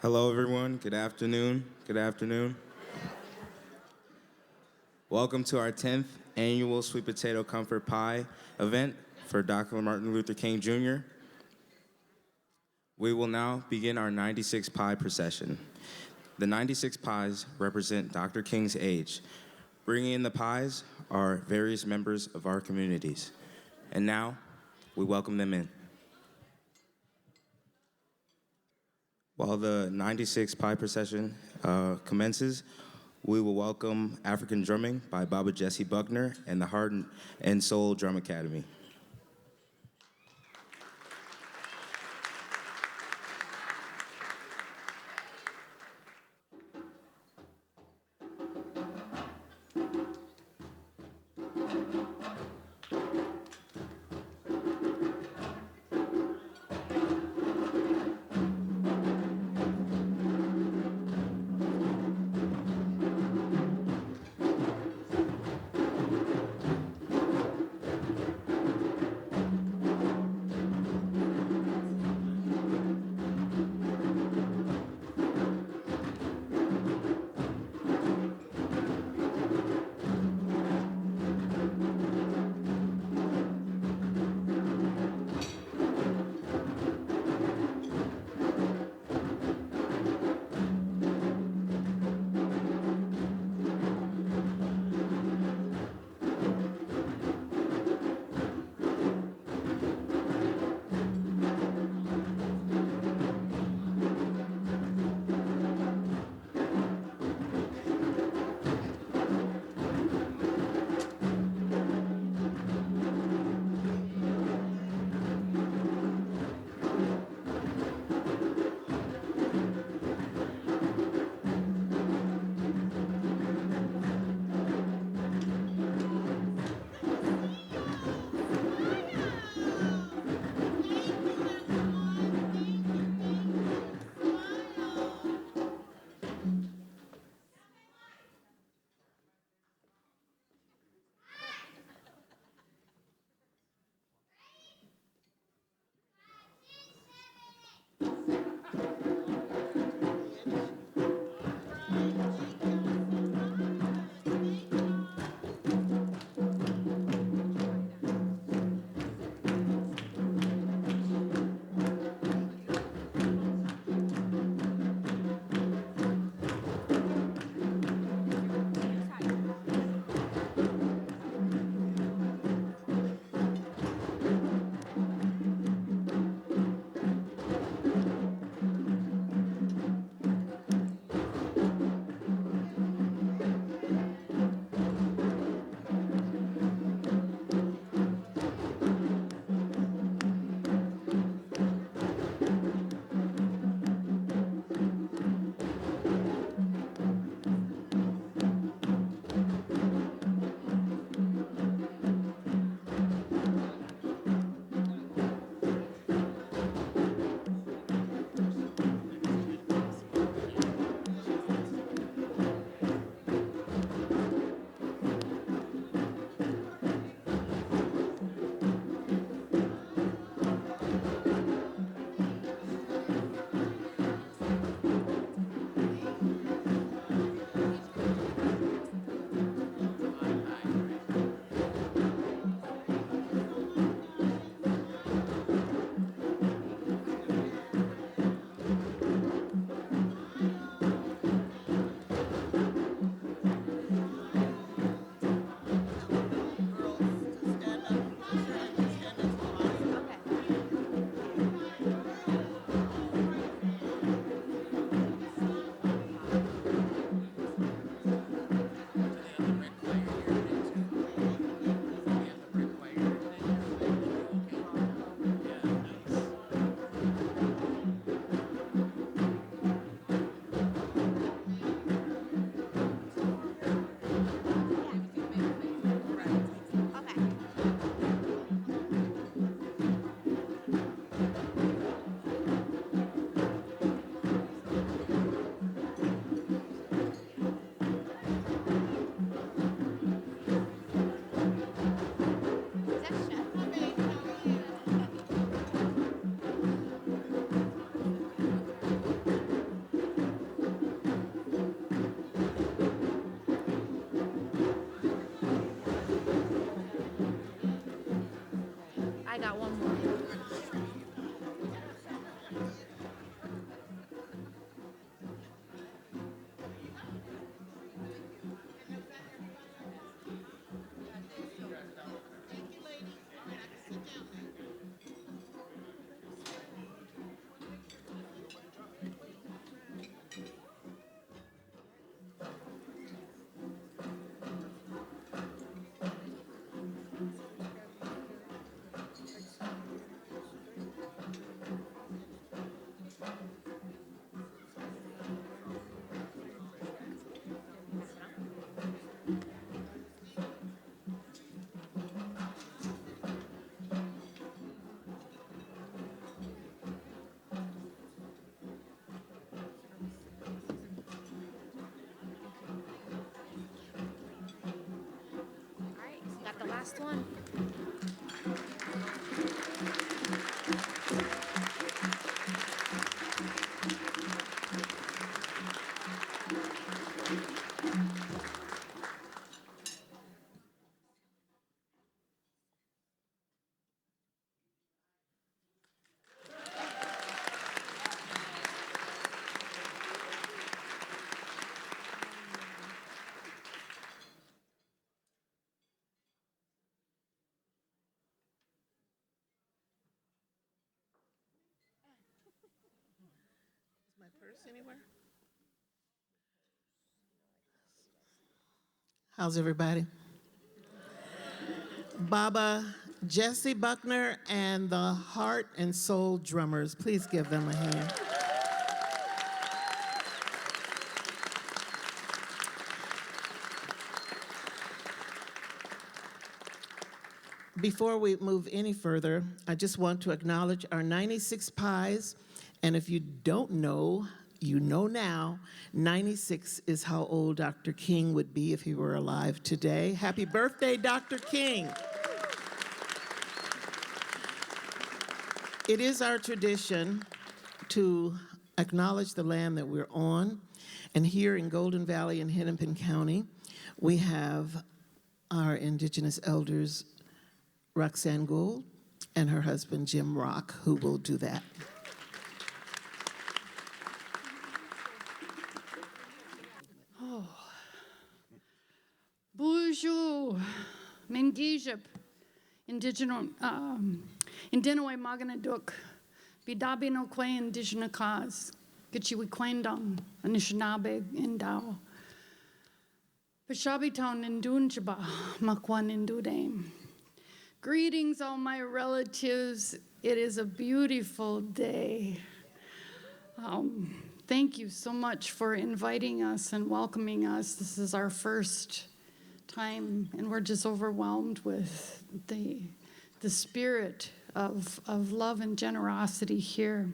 Hello, everyone. Good afternoon. Good afternoon. Welcome to our 10th annual Sweet Potato Comfort Pie event for Dr. Martin Luther King Jr. We will now begin our 96 pie procession. The 96 pies represent Dr. King's age. Bringing in the pies are various members of our communities. And now, we welcome them in. While the 96 pie procession commences, we will welcome African Drumming by Baba Jesse Buckner and the Heart and Soul Drum Academy. Last one. My purse anywhere? How's everybody? Baba, Jesse Buckner, and the Heart and Soul Drummers. Please give them a hand. Before we move any further, I just want to acknowledge our 96 pies. And if you don't know, you know now, 96 is how old Dr. King would be if he were alive today. Happy birthday, Dr. King. It is our tradition to acknowledge the land that we're on. And here in Golden Valley and Hennepin County, we have our Indigenous elders, Roxanne Gould, and her husband, Jim Rock, who will do that. Bonjour, Mengijip, Indigenous, Indinoi Maganaduk, Bidabi no Kwe Indigenous Cause, Gichiwi Kwendong, Anishinaabe Indao, Peshabi Town Indunjaba, Makwan Indudame. Greetings, all my relatives. It is a beautiful day. Thank you so much for inviting us and welcoming us. This is our first time, and we're just overwhelmed with the spirit of love and generosity here.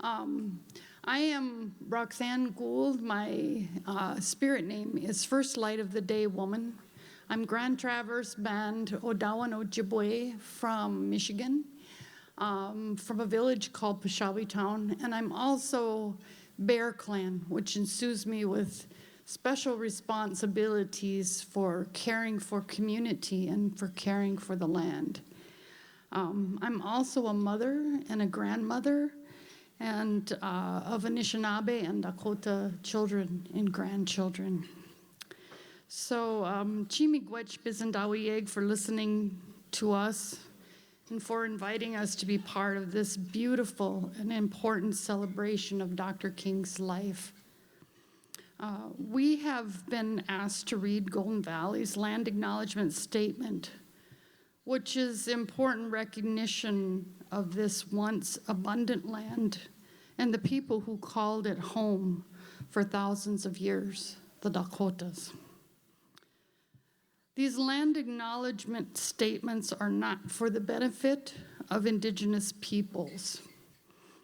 I am Roxanne Gould. My spirit name is First Light of the Day Woman. I'm Grand Traverse Band Odawan Ojibwe from Michigan, from a village called Peshawi Town, and I'm also Bear Clan, which ensues me with special responsibilities for caring for community and for caring for the land. I'm also a mother and a grandmother and of Anishinaabe and Dakota children and grandchildren. So, Chimigwech Bizandawiyeg for listening to us and for inviting us to be part of this beautiful and important celebration of Dr. King's life. We have been asked to read Golden Valley's land acknowledgement statement, which is important recognition of this once abundant land and the people who called it home for thousands of years, the Dakotas. These land acknowledgement statements are not for the benefit of Indigenous peoples,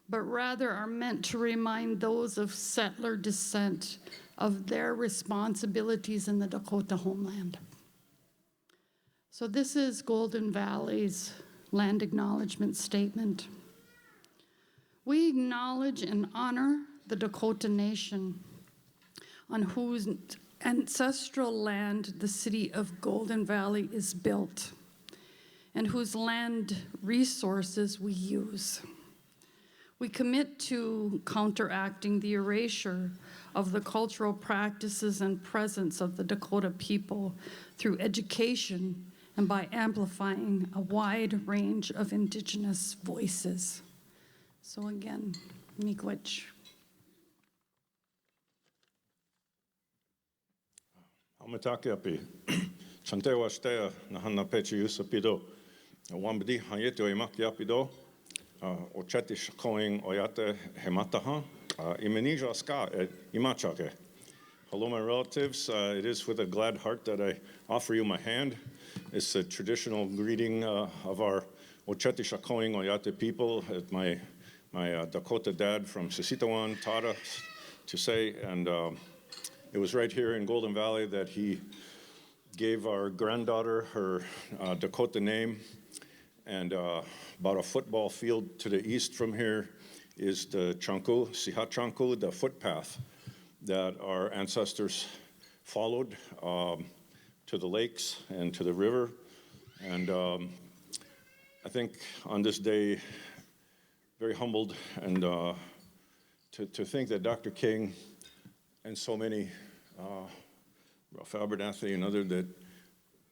but rather are meant to remind those of settler descent of their responsibilities in the Dakota homeland. So this is Golden Valley's land acknowledgement statement. We acknowledge and honor the Dakota Nation, on whose ancestral land the city of Golden Valley is built, and whose land resources we use. We commit to counteracting the erasure of the cultural practices and presence of the Dakota people through education and by amplifying a wide range of Indigenous voices. So again, miigwech. Amatakiapi, Chantewa Stea, Nahana Pechi Usapido, Wambdi Hayeti Oimakiapido, Ocheti Shakoing Oyate Hemataha, Imenija Ska Imachake. Hello, my relatives. It is with a glad heart that I offer you my hand. It's a traditional greeting of our Ocheti Shakoing Oyate people. My Dakota dad from Sisitawan taught us to say, and it was right here in Golden Valley that he gave our granddaughter her Dakota name. And about a football field to the east from here is the Chanku, Sihachanku, the footpath that our ancestors followed to the lakes and to the river. And I think on this day, very humbled and to think that Dr. King and so many, Ralph Abernathy and others, that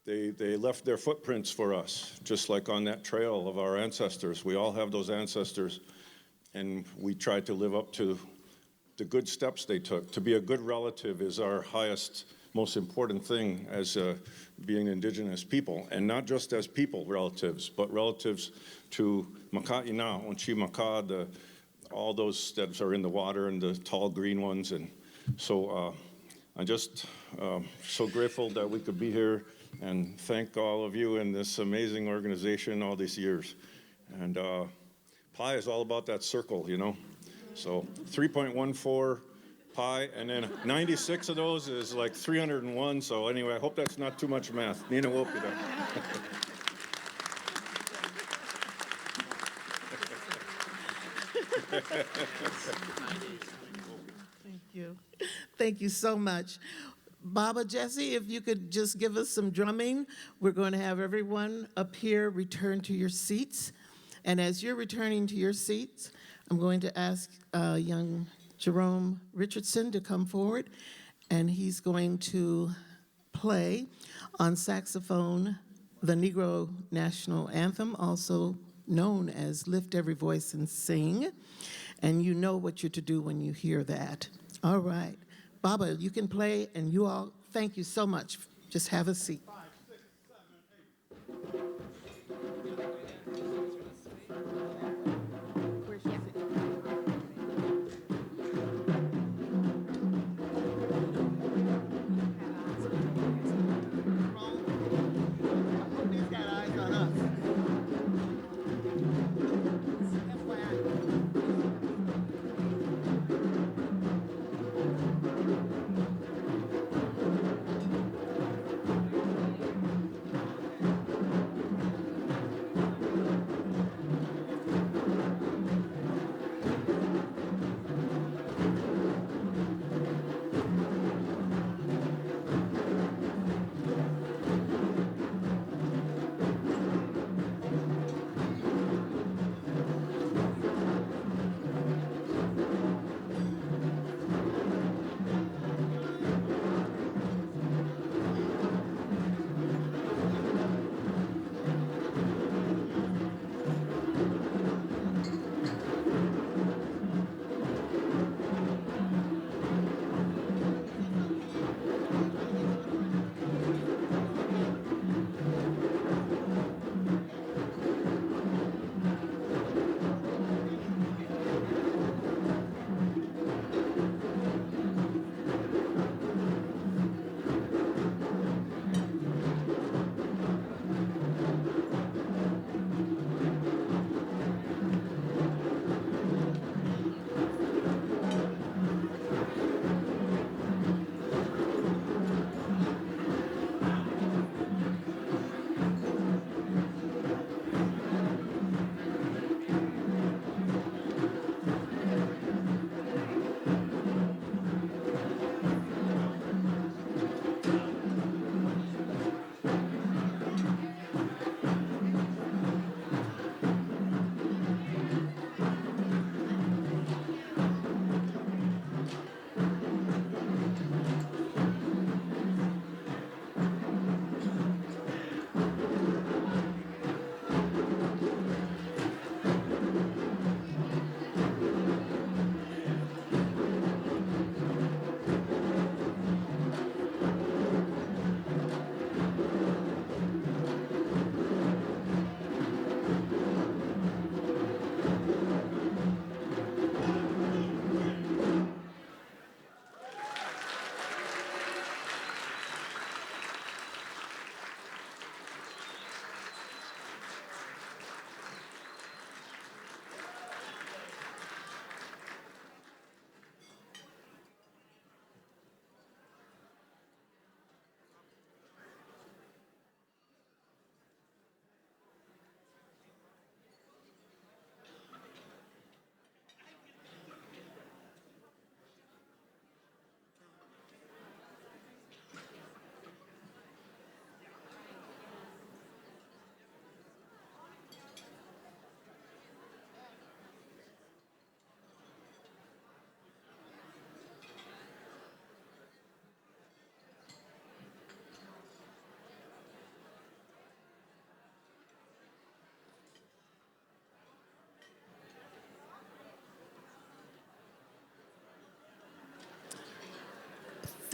they left their footprints for us, just like on that trail of our ancestors. We all have those ancestors, and we try to live up to the good steps they took. To be a good relative is our highest, most important thing as being Indigenous people, and not just as people relatives, but relatives to Maka'ina, Onchi Maka, all those steps are in the water and the tall green ones. And so I'm just so grateful that we could be here and thank all of you in this amazing organization all these years. And pi is all about that circle, you know. So 3.14 pi, and then 96 of those is like 301. So anyway, I hope that's not too much math. Nina Wopida. Thank you. Thank you so much. Baba, Jesse, if you could just give us some drumming. We're going to have everyone up here return to your seats. And as you're returning to your seats, I'm going to ask young Jerome Richardson to come forward, and he's going to play on saxophone the Negro National Anthem, also known as Lift Every Voice and Sing. And you know what you're to do when you hear that. All right. Baba, you can play, and you all, thank you so much. Just have a seat. 5, 6, 7, 8.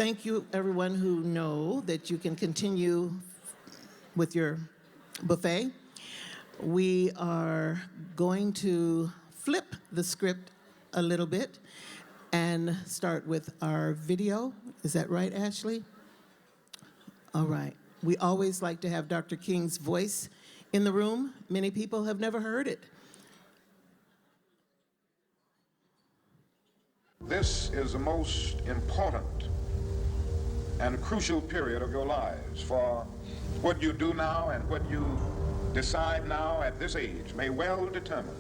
thank you, everyone who know that you can continue with your buffet. We are going to flip the script a little bit and start with our video. Is that right, Ashley? All right. We always like to have Dr. King's voice in the room. Many people have never heard it. This is the most important and crucial period of your lives, for what you do now and what you decide now at this age may well determine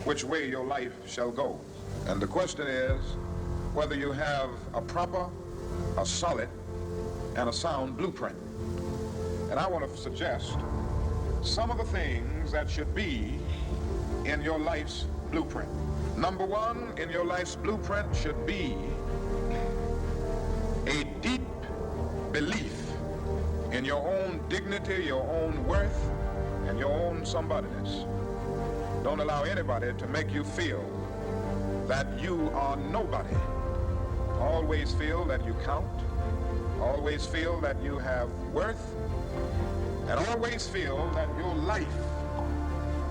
which way your life shall go. And the question is whether you have a proper, a solid, and a sound blueprint. And I want to suggest some of the things that should be in your life's blueprint. Number one in your life's blueprint should be a deep belief in your own dignity, your own worth, and your own somebodyness. Don't allow anybody to make you feel that you are nobody. Always feel that you count. Always feel that you have worth. And always feel that your life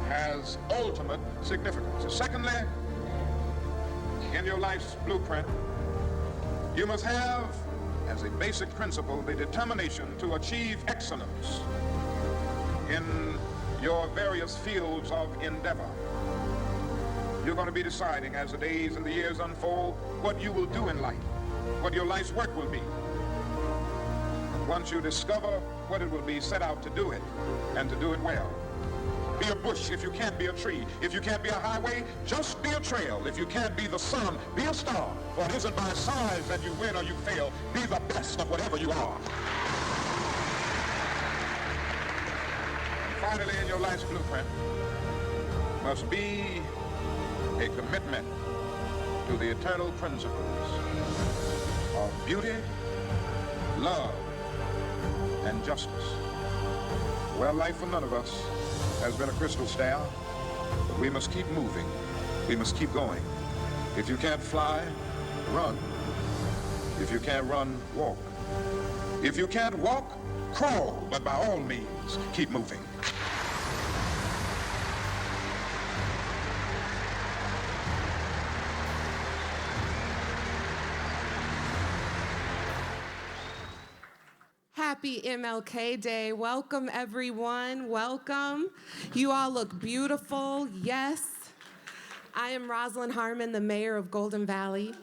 has ultimate significance. Secondly, in your life's blueprint, you must have, as a basic principle, the determination to achieve excellence in your various fields of endeavor. You're going to be deciding as the days and the years unfold what you will do in life, what your life's work will be. Once you discover what it will be, set out to do it, and to do it well. Be a bush if you can't be a tree. If you can't be a highway, just be a trail. If you can't be the sun, be a star. For it isn't by size that you win or you fail. Be the best of whatever you are. And finally, in your life's blueprint must be a commitment to the eternal principles of beauty, love, and justice. Well, life for none of us has been a crystal stair, but we must keep moving. We must keep going. If you can't fly, run. If you can't run, walk. If you can't walk, crawl, but by all means, keep moving. Happy MLK Day. Welcome, everyone. Welcome. You all look beautiful. Yes. I am Rosalind Harmon, the mayor of Golden Valley.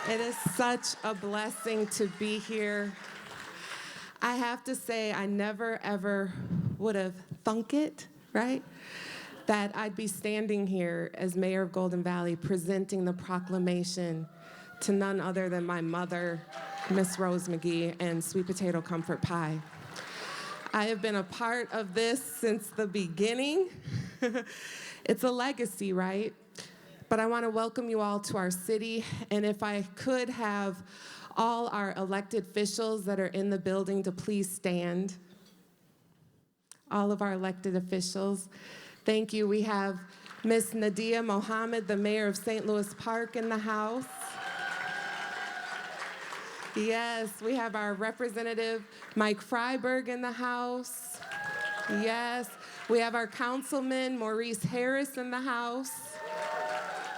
It is such a blessing to be here. I have to say, I never, ever would have thunk it, right? That I'd be standing here as mayor of Golden Valley presenting the proclamation to none other than my mother, Miss Rose McGee, and sweet potato comfort pie. I have been a part of this since the beginning. It's a legacy, right? But I want to welcome you all to our city, and if I could have all our elected officials that are in the building to please stand. All of our elected officials. Thank you. We have Miss Nadia Mohammed, the mayor of St. Louis Park, in the house. Yes, we have our representative, Mike Freiberg, in the house. Yes, we have our councilman, Maurice Harris, in the house.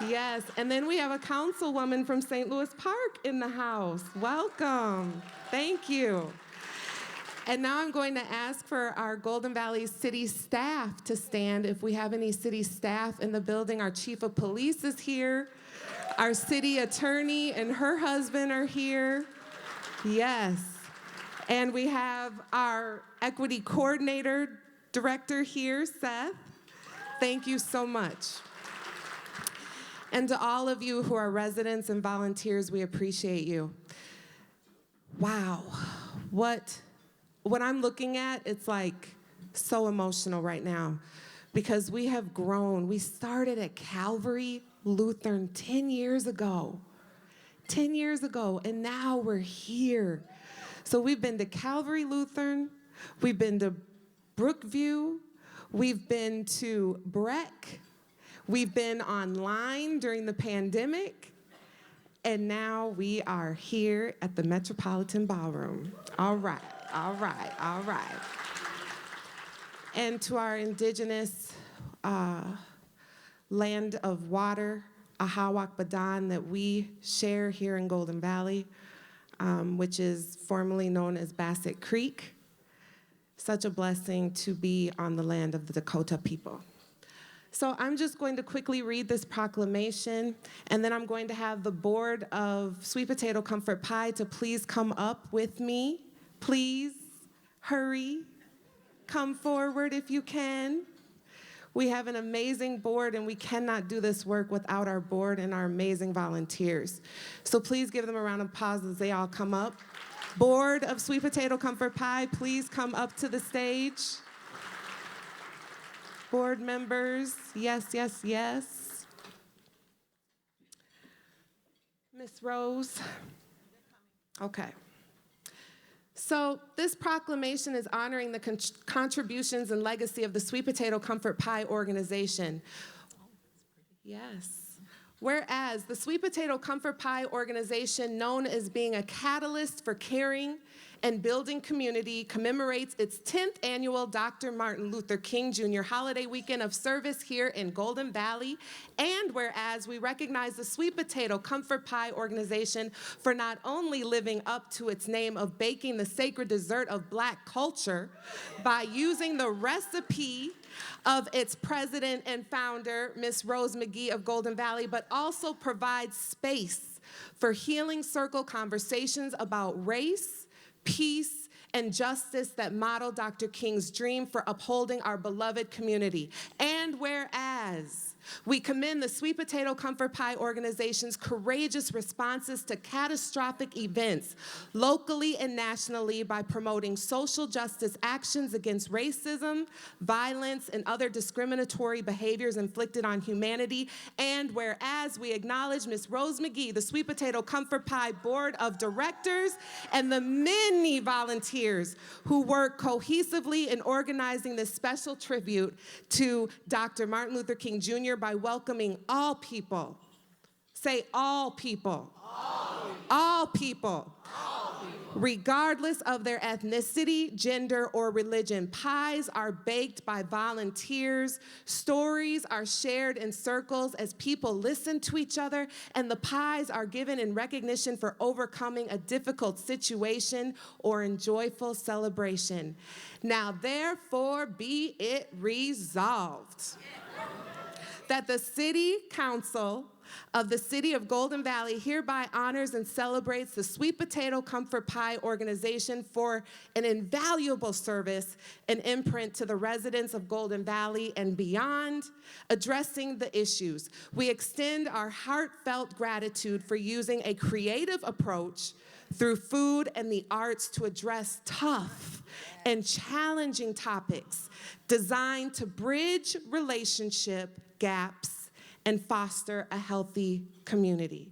Yes, and then we have a councilwoman from St. Louis Park in the house. Welcome. Thank you. And now I'm going to ask for our Golden Valley city staff to stand. If we have any city staff in the building, our chief of police is here. Our city attorney and her husband are here. Yes. And we have our equity coordinator director here, Seth. Thank you so much. And to all of you who are residents and volunteers, we appreciate you. Wow. What I'm looking at, it's like so emotional right now because we have grown. We started at Calvary Lutheran 10 years ago. 10 years ago, and now we're here. So we've been to Calvary Lutheran, we've been to Brookview, we've been to Breck, we've been online during the pandemic, And now we are here at the Metropolitan Ballroom. All right, all right, all right. And to our indigenous land of water, Ahawak Badan, that we share here in Golden Valley, which is formerly known as Bassett Creek. Such a blessing to be on the land of the Dakota people. So I'm just going to quickly read this proclamation, and then I'm going to have the board of Sweet Potato Comfort Pie to please come up with me. Please, hurry, come forward if you can. We have an amazing board, and we cannot do this work without our board and our amazing volunteers. So please give them a round of applause as they all come up. Board of Sweet Potato Comfort Pie, please come up to the stage. Board members, yes, yes, yes. Miss Rose. Okay. So this proclamation is honoring the contributions and legacy of the Sweet Potato Comfort Pie organization. Yes. Whereas the Sweet Potato Comfort Pie organization, known as being a catalyst for caring and building community, commemorates its 10th annual Dr. Martin Luther King Jr. holiday weekend of service here in Golden Valley. And whereas we recognize the Sweet Potato Comfort Pie organization for not only living up to its name of baking the sacred dessert of Black culture by using the recipe of its president and founder, Miss Rose McGee of Golden Valley, but also provides space for healing circle conversations about race, peace, and justice that model Dr. King's dream for upholding our beloved community. And whereas we commend the Sweet Potato Comfort Pie organization's courageous responses to catastrophic events locally and nationally by promoting social justice actions against racism, violence, and other discriminatory behaviors inflicted on humanity. And whereas we acknowledge Ms. Rose McGee, the Sweet Potato Comfort Pie Board of Directors, and the many volunteers who work cohesively in organizing this special tribute to Dr. Martin Luther King Jr. by welcoming all people. Say all people. All people. Regardless of their ethnicity, gender, or religion. Pies are baked by volunteers. Stories are shared in circles as people listen to each other, and the pies are given in recognition for overcoming a difficult situation or in joyful celebration. Now, therefore, be it resolved that the City Council of the City of Golden Valley hereby honors and celebrates the Sweet Potato Comfort Pie organization for an invaluable service and imprint to the residents of Golden Valley and beyond, addressing the issues. We extend our heartfelt gratitude for using a creative approach through food and the arts to address tough and challenging topics designed to bridge relationship gaps and foster a healthy community.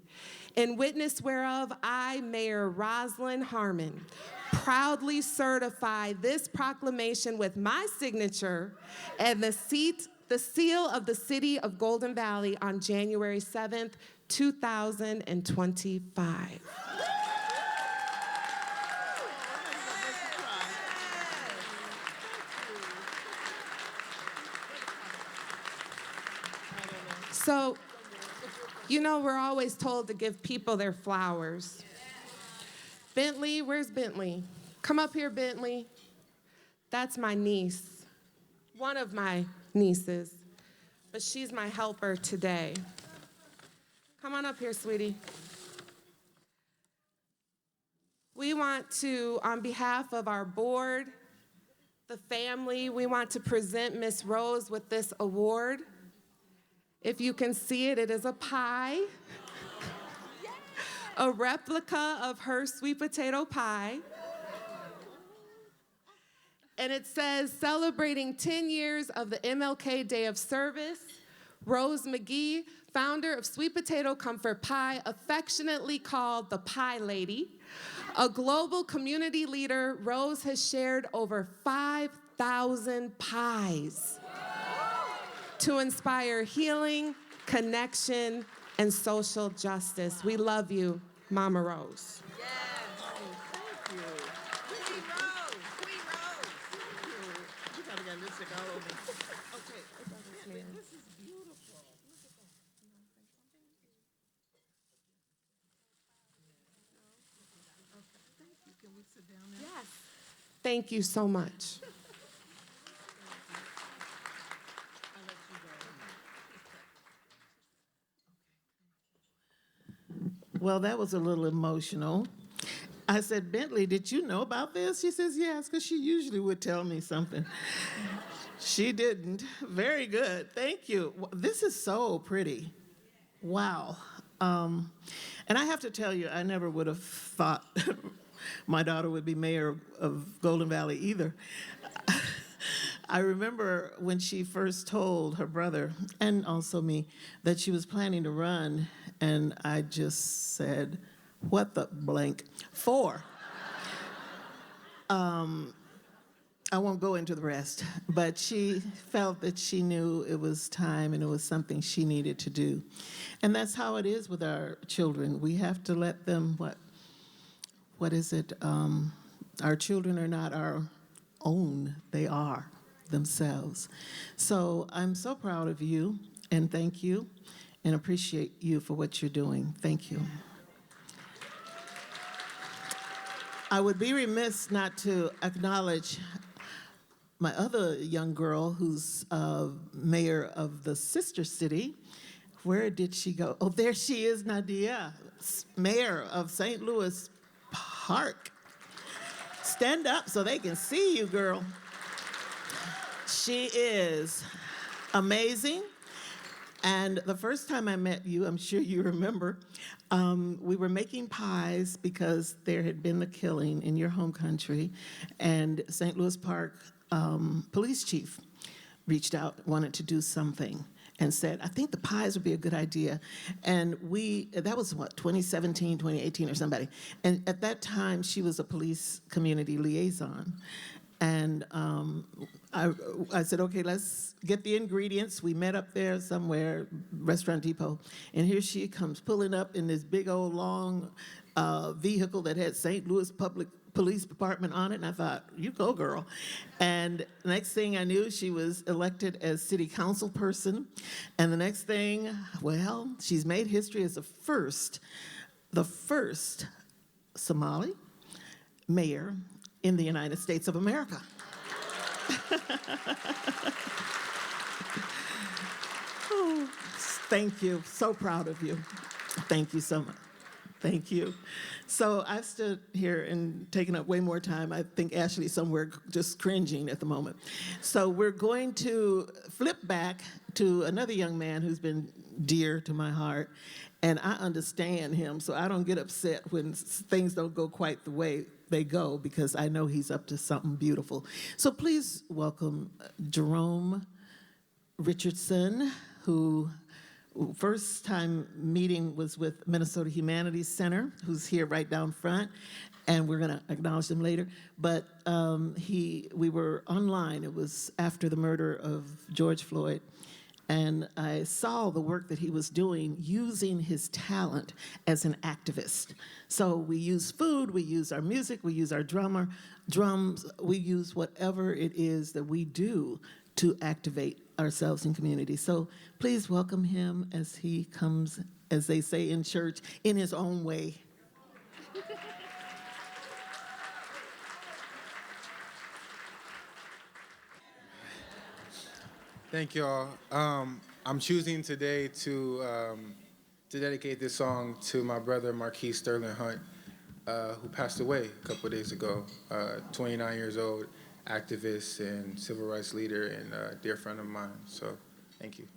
In witness whereof, I, Mayor Roslyn Harmon, proudly certify this proclamation with my signature and the seal of the City of Golden Valley on January 7th, 2025. So, you know, we're always told to give people their flowers. Bentley, where's Bentley? Come up here, Bentley. That's my niece, one of my nieces, but she's my helper today. Come on up here, sweetie. We want to, on behalf of our board, the family, we want to present Miss Rose with this award. If you can see it, it is a pie, a replica of her sweet potato pie. And it says, celebrating 10 years of the MLK Day of Service, Rose McGee, founder of Sweet Potato Comfort Pie, affectionately called the Pie Lady, a global community leader. Rose has shared over 5,000 pies to inspire healing, connection, and social justice. We love you, Mama Rose. Yes. Thank you so much. Well, that was a little emotional. I said, Bentley, did you know about this? She says, yes, because she usually would tell me something. She didn't. Very good. Thank you. This is so pretty. Wow. And I have to tell you, I never would have thought my daughter would be mayor of Golden Valley either. I remember when she first told her brother, and also me, that she was planning to run, and I just said, what the blank for? I won't go into the rest, but she felt that she knew it was time and it was something she needed to do. And that's how it is with our children. We have to let them, what is it? Our children are not our own, they are themselves. So I'm so proud of you, and thank you, and appreciate you for what you're doing. Thank you. I would be remiss not to acknowledge my other young girl who's mayor of the sister city. Where did she go? Oh, there she is, Nadia, mayor of St. Louis Park. Stand up so they can see you, girl. She is amazing. And the first time I met you, I'm sure you remember, we were making pies because there had been the killing in your home country, and St. Louis Park police chief reached out, wanted to do something, and said, I think the pies would be a good idea. And that was what, 2017, 2018 or somebody. And at that time, she was a police community liaison. And I said, okay, let's get the ingredients. We met up there somewhere, Restaurant Depot, and here she comes pulling up in this big old long vehicle that had St. Louis Public Police Department on it, and I thought, you go, girl. And the next thing I knew, she was elected as city council person, and the next thing, well, she's made history as the first Somali mayor in the United States of America. Oh, thank you. So proud of you. Thank you so much. Thank you. So I've stood here and taken up way more time. I think Ashley's somewhere just cringing at the moment. So we're going to flip back to another young man who's been dear to my heart, and I understand him, so I don't get upset when things don't go quite the way they go, because I know he's up to something beautiful. So please welcome Jerome Richardson, who first time meeting was with Minnesota Humanities Center, who's here right down front, and we're gonna acknowledge them later. But we were online, it was after the murder of George Floyd, and I saw the work that he was doing using his talent as an activist. So we use food, we use our music, we use our drums, we use whatever it is that we do to activate ourselves in community. So please welcome him as he comes, as they say in church, in his own way. Thank you all. I'm choosing today to dedicate this song to my brother Marquis Sterling Hunt, who passed away a couple of days ago. 29 years old, activist and civil rights leader, and a dear friend of mine. So, thank you.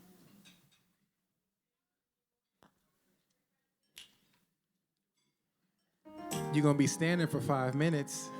You're gonna be standing for 5 minutes.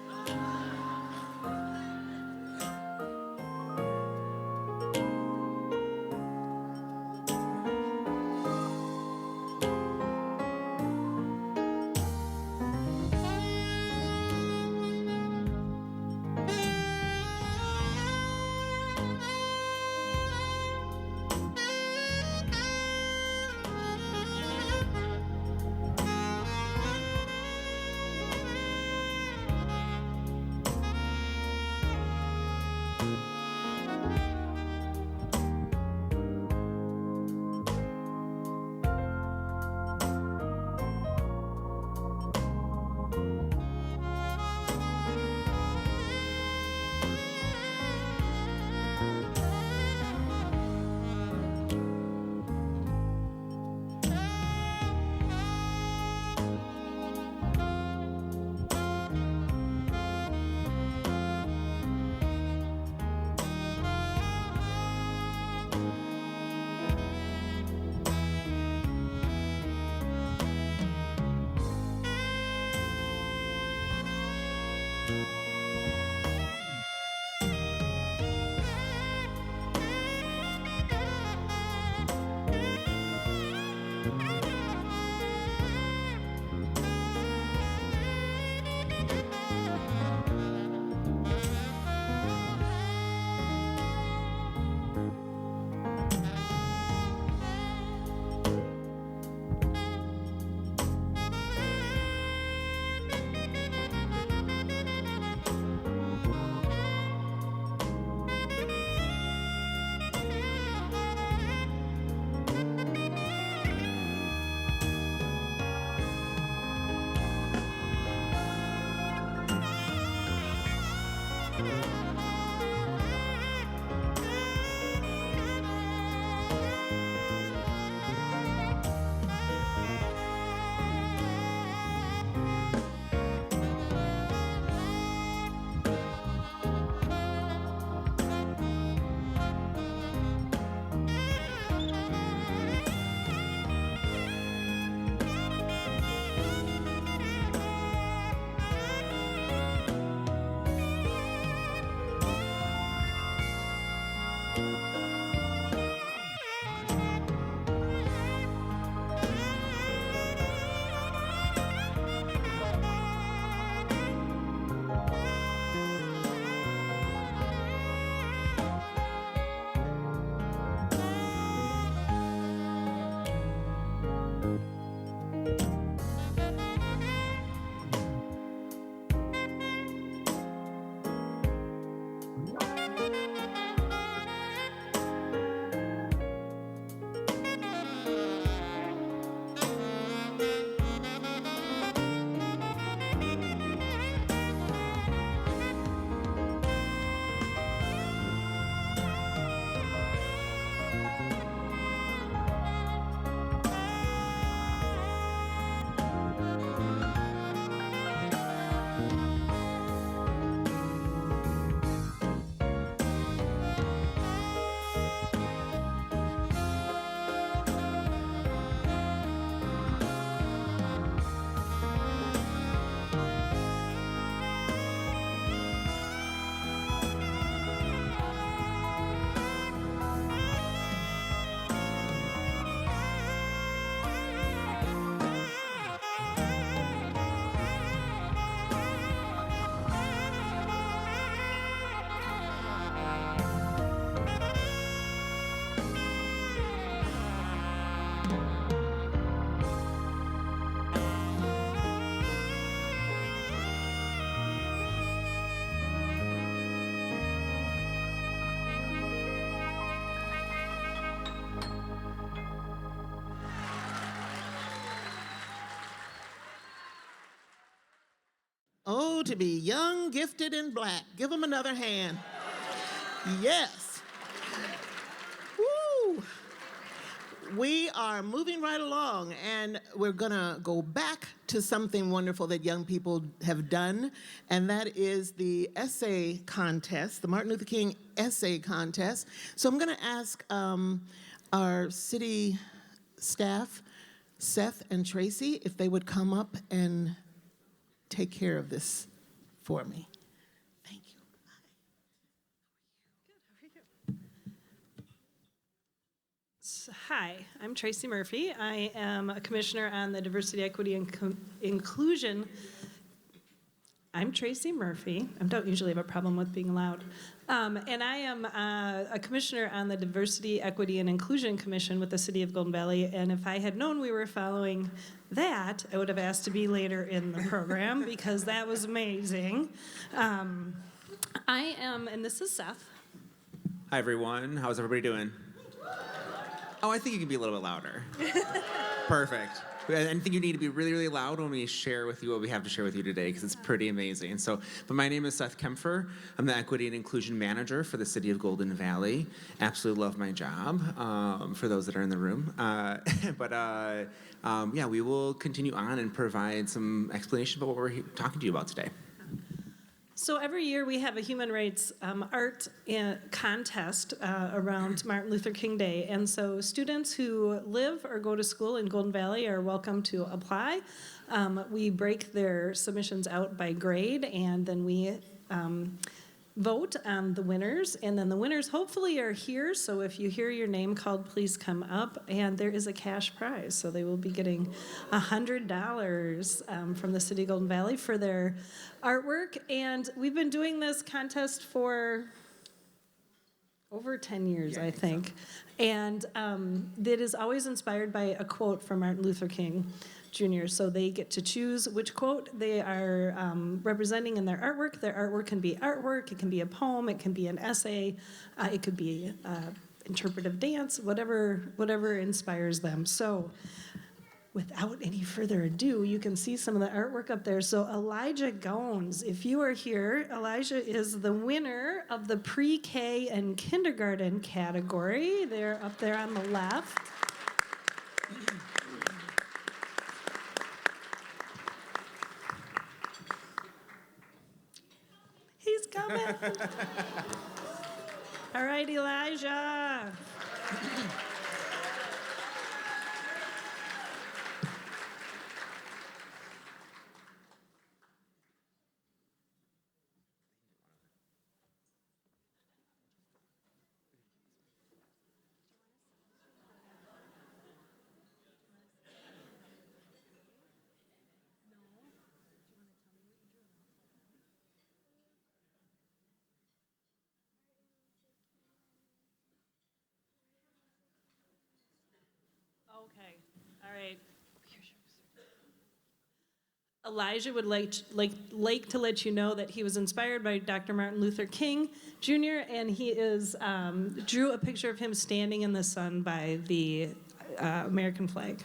to be young, gifted, and black. Give them another hand. Yes. Woo! We are moving right along, and we're going to go back to something wonderful that young people have done, and that is the essay contest, the Martin Luther King Essay Contest. So I'm going to ask our city staff, Seth and Tracy, if they would come up and take care of this for me. Thank you. Hi, I'm Tracy Murphy. I am a commissioner on the Diversity, Equity, and Inclusion. I'm Tracy Murphy. I don't usually have a problem with being loud. And I am a commissioner on the Diversity, Equity, and Inclusion Commission with the City of Golden Valley. And if I had known we were following that, I would have asked to be later in the program because that was amazing. I am, and this is Seth. Hi, everyone. How's everybody doing? Oh, I think you can be a little bit louder. Perfect. I think you need to be really, really loud when we share with you what we have to share with you today, because it's pretty amazing. But my name is Seth Kempfer. I'm the Equity and Inclusion Manager for the City of Golden Valley. Absolutely love my job, for those that are in the room. Yeah, we will continue on and provide some explanation about what we're talking to you about today. So every year we have a human rights art contest around Martin Luther King Day. And so students who live or go to school in Golden Valley are welcome to apply. We break their submissions out by grade, and then we vote on the winners. And then the winners hopefully are here. So if you hear your name called, please come up. And there is a cash prize. So they will be getting $100 from the City of Golden Valley for their artwork. And we've been doing this contest for over 10 years, I think. So. And it is always inspired by a quote from Martin Luther King Jr. So they get to choose which quote they are representing in their artwork. Their artwork can be artwork, it can be a poem, it can be an essay, it could be interpretive dance, whatever inspires them. So without any further ado, you can see some of the artwork up there. So Elijah Gones, if you are here, Elijah is the winner of the pre-K and kindergarten category. They're up there on the left. He's coming. All right, Elijah. Okay, all right. Elijah would like to let you know that he was inspired by Dr. Martin Luther King Jr., and he drew a picture of him standing in the sun by the American flag.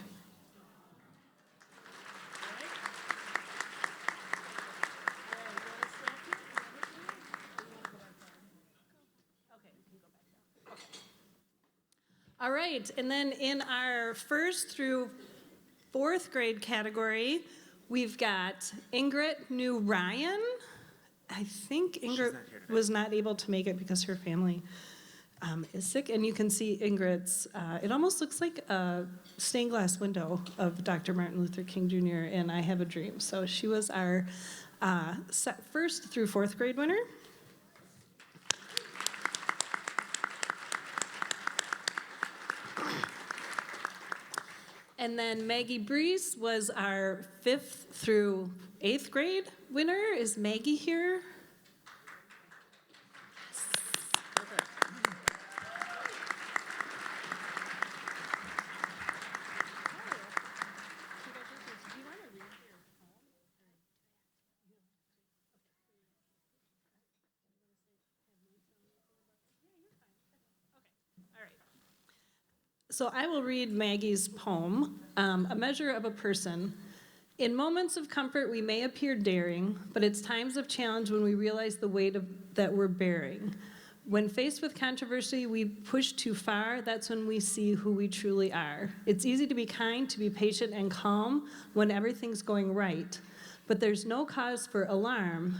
All right, and then in our 1st through 4th grade category, we've got Ingrid New Ryan. I think Ingrid was not able to make it because her family is sick, and you can see Ingrid's, it almost looks like a stained glass window of Dr. Martin Luther King Jr. and I Have a Dream. So she was our 1st through 4th grade winner. And then Maggie Brees was our 5th through 8th grade winner. Is Maggie here? Yes. Perfect. So I will read Maggie's poem, A Measure of a Person. In moments of comfort, we may appear daring, but it's times of challenge when we realize the weight that we're bearing. When faced with controversy we push too far, that's when we see who we truly are. It's easy to be kind, to be patient and calm when everything's going right, but there's no cause for alarm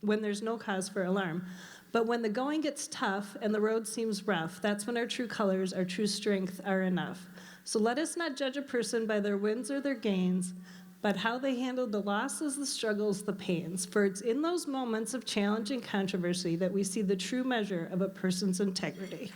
when there's no cause for alarm. But when the going gets tough and the road seems rough, that's when our true colors, our true strength are enough. So let us not judge a person by their wins or their gains, but how they handle the losses, the struggles, the pains. For it's in those moments of challenge and controversy that we see the true measure of a person's integrity.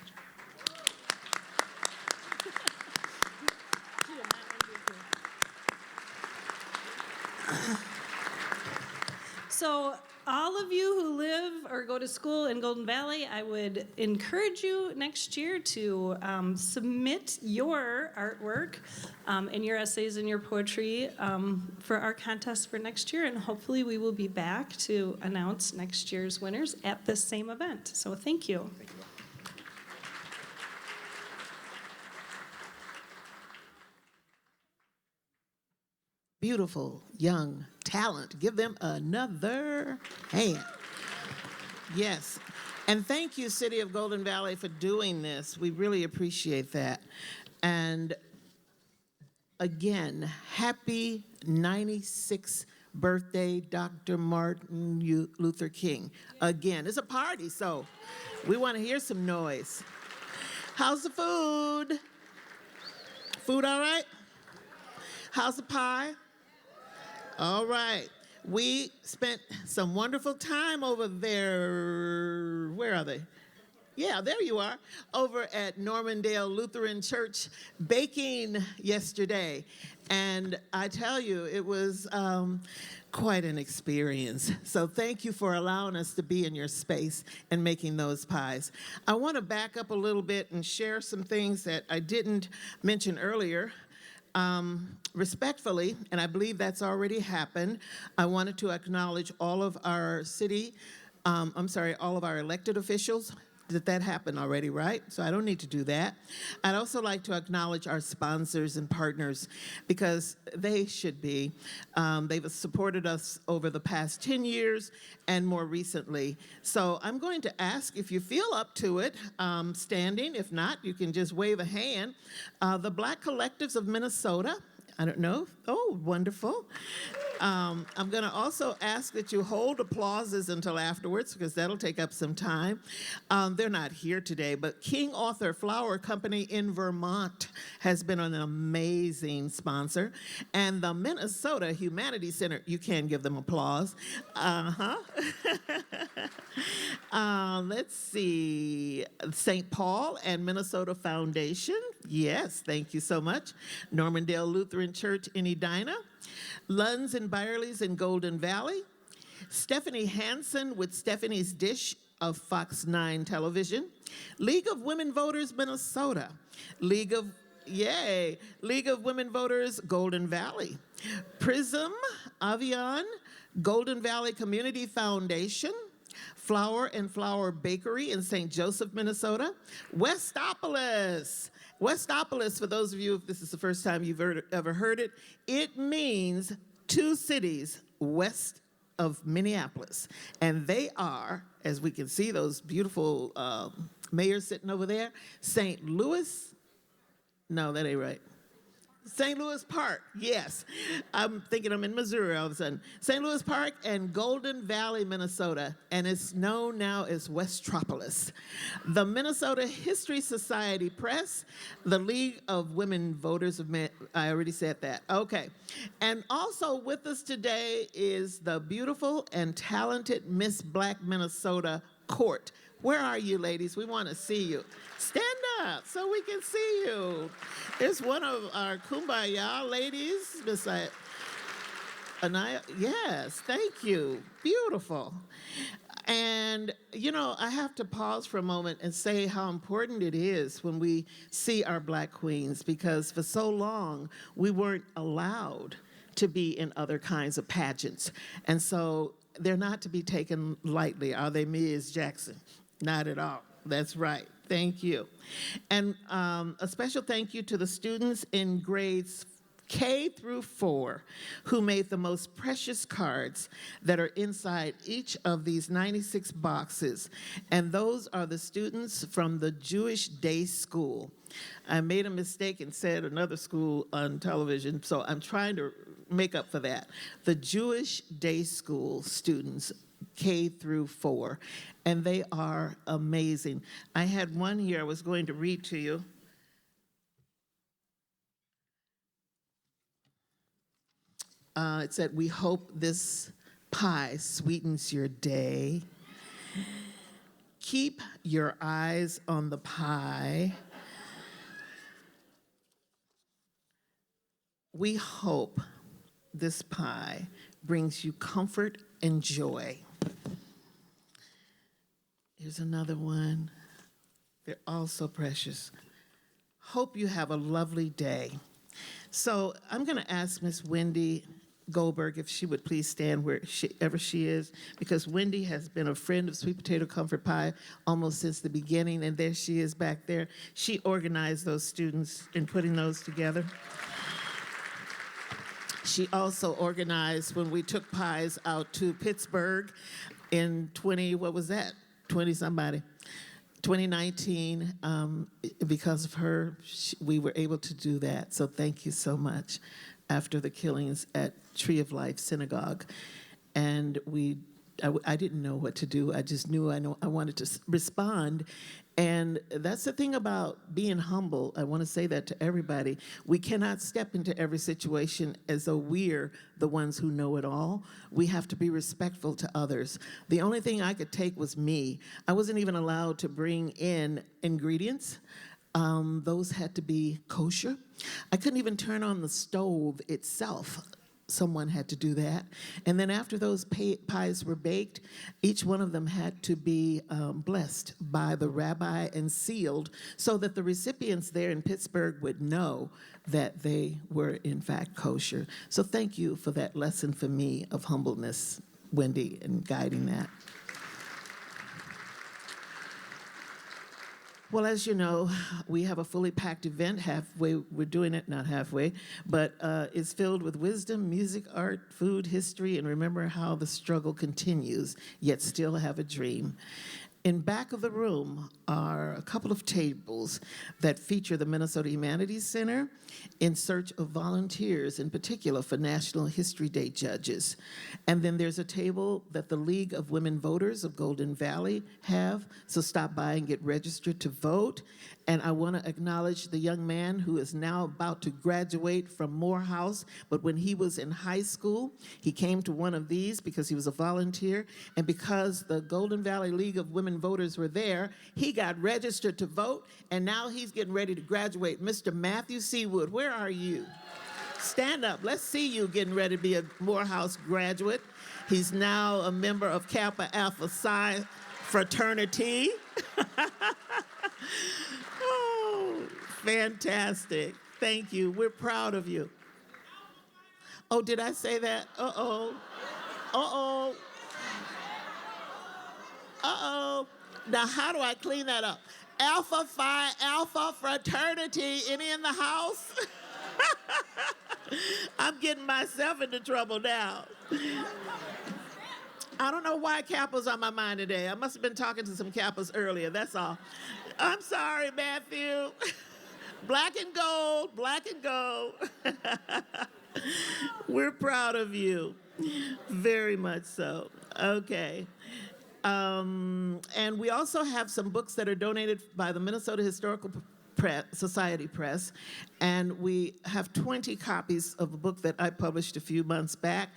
So all of you who live or go to school in Golden Valley, I would encourage you next year to submit your artwork and your essays and your poetry for our contest for next year, and hopefully we will be back to announce next year's winners at this same event. So thank you. Beautiful young talent. Give them another hand. Yes. And thank you, City of Golden Valley, for doing this. We really appreciate that. And again, happy 96th birthday, Dr. Martin Luther King. Again, it's a party, so we want to hear some noise. How's the food? Food all right? How's the pie? All right. We spent some wonderful time over there. Where are they? Yeah, there you are. Over at Normandale Lutheran Church baking yesterday. And I tell you, it was quite an experience. So thank you for allowing us to be in your space and making those pies. I want to back up a little bit and share some things that I didn't mention earlier. Respectfully, and I believe that's already happened, I wanted to acknowledge all of our all of our elected officials. That happened already, right? So I don't need to do that. I'd also like to acknowledge our sponsors and partners because they should be. They've supported us over the past 10 years and more recently. So I'm going to ask if you feel up to it, standing. If not, you can just wave a hand. The Black Collectives of Minnesota. I don't know. Oh, wonderful. I'm going to also ask that you hold applauses until afterwards because that'll take up some time. They're not here today, but King Arthur Flower Company in Vermont has been an amazing sponsor. And the Minnesota Humanities Center, you can give them applause. Let's see. St. Paul and Minnesota Foundation. Yes, thank you so much. Normandale Lutheran Church in Edina. Lunds and Byerly's in Golden Valley. Stephanie Hansen with Stephanie's Dish of Fox 9 Television. League of Women Voters, Minnesota. League of Women Voters, Golden Valley. Prism, Avion, Golden Valley Community Foundation. Flour and Flour Bakery in St. Joseph, Minnesota. Westopolis. Westopolis, for those of you, if this is the first time you've ever heard it, it means two cities west of Minneapolis. And they are, as we can see, those beautiful mayors sitting over there, St. Louis. No, that ain't right. St. Louis Park, yes. I'm thinking I'm in Missouri all of a sudden. St. Louis Park and Golden Valley, Minnesota, and it's known now as Westropolis. The Minnesota History Society Press, the League of Women Voters of I already said that. Okay. And also with us today is the beautiful and talented Miss Black Minnesota Court. Where are you, ladies? We want to see you. Stand up so we can see you. It's one of our Kumbaya ladies, Miss Anaya. Yes, thank you. Beautiful. And, you know, I have to pause for a moment and say how important it is when we see our Black queens, because for so long we weren't allowed to be in other kinds of pageants. And so they're not to be taken lightly, are they, Ms. Jackson? Not at all. That's right. Thank you. And a special thank you to the students in grades K through 4, who made the most precious cards that are inside each of these 96 boxes. And those are the students from the Jewish Day School. I made a mistake and said another school on television, so I'm trying to make up for that. The Jewish Day School students, K through 4, and they are amazing. I had one here I was going to read to you. It said, "We hope this pie sweetens your day. Keep your eyes on the pie. We hope this pie brings you comfort and joy." Here's another one. They're all so precious. "Hope you have a lovely day." So I'm going to ask Miss Wendy Goldberg if she would please stand wherever she is, because Wendy has been a friend of Sweet Potato Comfort Pie almost since the beginning, and there she is back there. She organized those students in putting those together. She also organized when we took pies out to Pittsburgh in 2019. Because of her, we were able to do that. So thank you so much. After the killings at Tree of Life Synagogue, and I didn't know what to do. I just knew I wanted to respond. And that's the thing about being humble. I want to say that to everybody. We cannot step into every situation as though we're the ones who know it all. We have to be respectful to others. The only thing I could take was me. I wasn't even allowed to bring in ingredients. Those had to be kosher. I couldn't even turn on the stove itself. Someone had to do that. And then after those pies were baked, each one of them had to be blessed by the rabbi and sealed so that the recipients there in Pittsburgh would know that they were in fact kosher. So thank you for that lesson for me of humbleness, Wendy, and guiding that. Well, as you know, we have a fully packed event. Halfway, we're doing it, not halfway, but it's filled with wisdom, music, art, food, history, and remember how the struggle continues, yet still have a dream. In back of the room are a couple of tables that feature the Minnesota Humanities Center in search of volunteers, in particular for National History Day judges. And then there's a table that the League of Women Voters of Golden Valley have, so stop by and get registered to vote. And I want to acknowledge the young man who is now about to graduate from Morehouse, but when he was in high school, he came to one of these because he was a volunteer, and because the Golden Valley League of Women Voters were there, he got registered to vote, and now he's getting ready to graduate. Mr. Matthew Seawood, where are you? Stand up. Let's see you getting ready to be a Morehouse graduate. He's now a member of Kappa Alpha Psi fraternity. Oh, fantastic. Thank you. We're proud of you. Oh, did I say that? Uh-oh. Uh-oh. Uh-oh. Now, how do I clean that up? Alpha Phi Alpha fraternity. Any in the house? I'm getting myself into trouble now. I don't know why Kappa's on my mind today. I must have been talking to some Kappas earlier, that's all. I'm sorry, Matthew. Black and gold, black and gold. We're proud of you, very much so. Okay. And we also have some books that are donated by the Minnesota Historical Society Press, and we have 20 copies of a book that I published a few months back.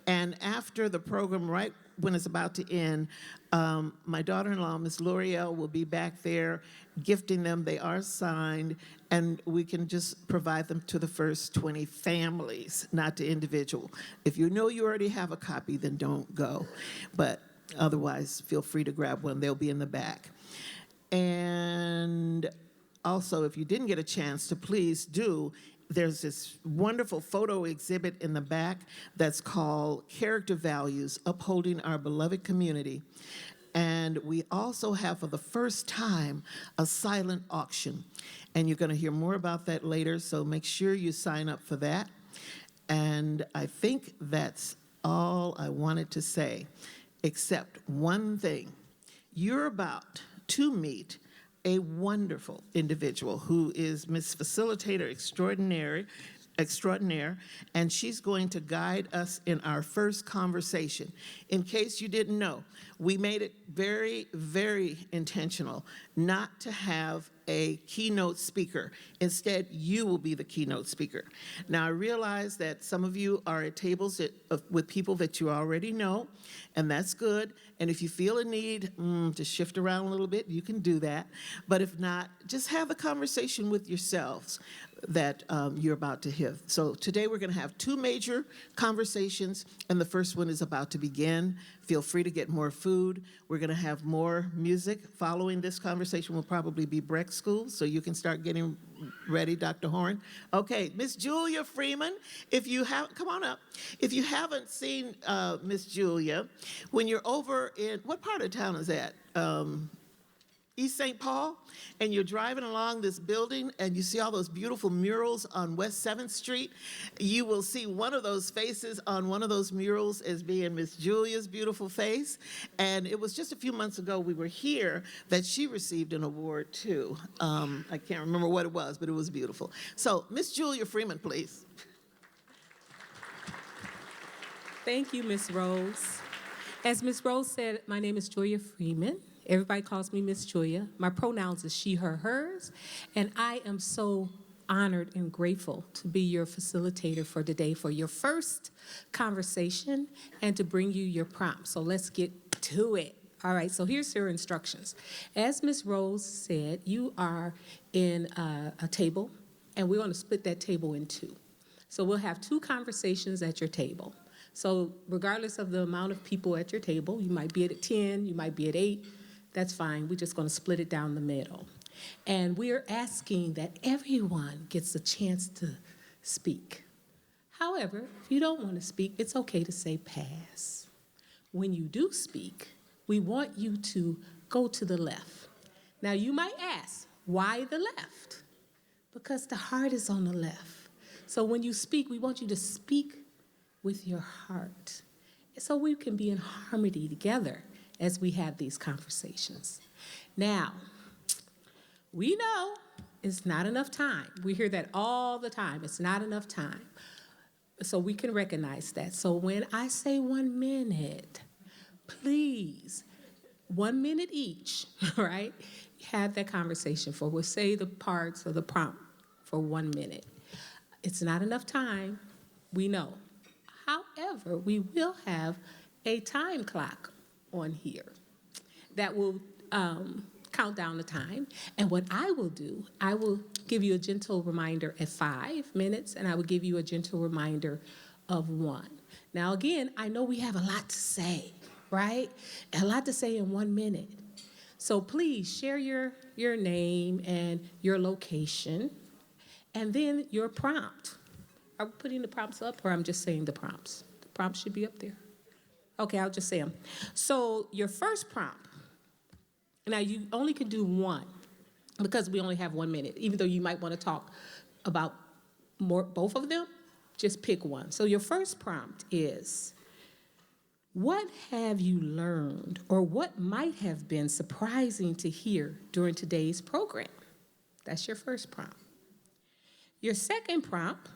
And after the program, right when it's about to end, my daughter-in-law, Miss L'Oreal, will be back there gifting them. They are signed, and we can just provide them to the first 20 families, not to individual. If you know you already have a copy, then don't go. But otherwise, feel free to grab one. They'll be in the back. And also, if you didn't get a chance to, please do. There's this wonderful photo exhibit in the back that's called Character Values, Upholding Our Beloved Community. And we also have, for the first time, a silent auction. And you're going to hear more about that later, so make sure you sign up for that. And I think that's all I wanted to say, except one thing. You're about to meet a wonderful individual who is Miss Facilitator Extraordinaire, and she's going to guide us in our first conversation. In case you didn't know, we made it very, very intentional not to have a keynote speaker. Instead, you will be the keynote speaker. Now, I realize that some of you are at tables with people that you already know, and that's good. And if you feel a need to shift around a little bit, you can do that. But if not, just have a conversation with yourselves that you're about to hear. So today we're going to have two major conversations, and the first one is about to begin. Feel free to get more food. We're going to have more music. Following this conversation will probably be break school, so you can start getting ready, Dr. Horn. Okay, Miss Julia Freeman, come on up. If you haven't seen Miss Julia, when you're over in, what part of town is that? East St. Paul, and you're driving along this building and you see all those beautiful murals on West 7th Street, you will see one of those faces on one of those murals as being Miss Julia's beautiful face. And it was just a few months ago we were here that she received an award too. I can't remember what it was, but it was beautiful. So Miss Julia Freeman, please. Thank you, Miss Rose. As Miss Rose said, my name is Julia Freeman. Everybody calls me Miss Julia. My pronouns is she, her, hers. And I am so honored and grateful to be your facilitator for today for your first conversation and to bring you your prompt. So let's get to it. All right, so here's your instructions. As Miss Rose said, you are in a table, and we're going to split that table in two. So we'll have two conversations at your table. So regardless of the amount of people at your table, you might be at 10, you might be at 8, that's fine. We're just going to split it down the middle. And we're asking that everyone gets a chance to speak. However, if you don't want to speak, it's okay to say pass. When you do speak, we want you to go to the left. Now, you might ask, why the left? Because the heart is on the left. So when you speak, we want you to speak with your heart, so we can be in harmony together as we have these conversations. Now, we know it's not enough time. We hear that all the time. It's not enough time. So we can recognize that. So when I say 1 minute, please, 1 minute each, right? Have that conversation for, we'll say the parts of the prompt for 1 minute. It's not enough time, we know. However, we will have a time clock on here that will count down the time. And what I will do, I will give you a gentle reminder at 5 minutes, and I will give you a gentle reminder of 1. Now, again, I know we have a lot to say, right? A lot to say in 1 minute. So please share your name and your location, and then your prompt. Are we putting the prompts up, or I'm just saying the prompts? The prompts should be up there. Okay, I'll just say them. So your first prompt, now you only can do 1 because we only have 1 minute. Even though you might want to talk about both of them, just pick one. So your first prompt is, what have you learned, or what might have been surprising to hear during today's program? That's your first prompt. Your second prompt,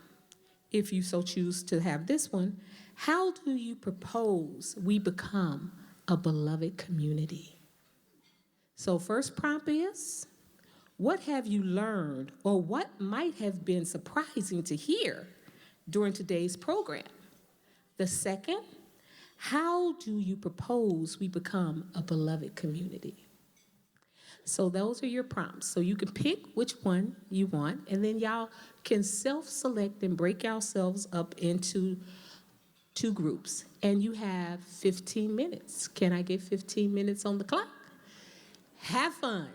if you so choose to have this one, how do you propose we become a beloved community? So first prompt is, what have you learned, or what might have been surprising to hear during today's program? The second, how do you propose we become a beloved community? So those are your prompts. So you can pick which one you want, and then y'all can self-select and break yourselves up into 2 groups. And you have 15 minutes. Can I get 15 minutes on the clock? Have fun.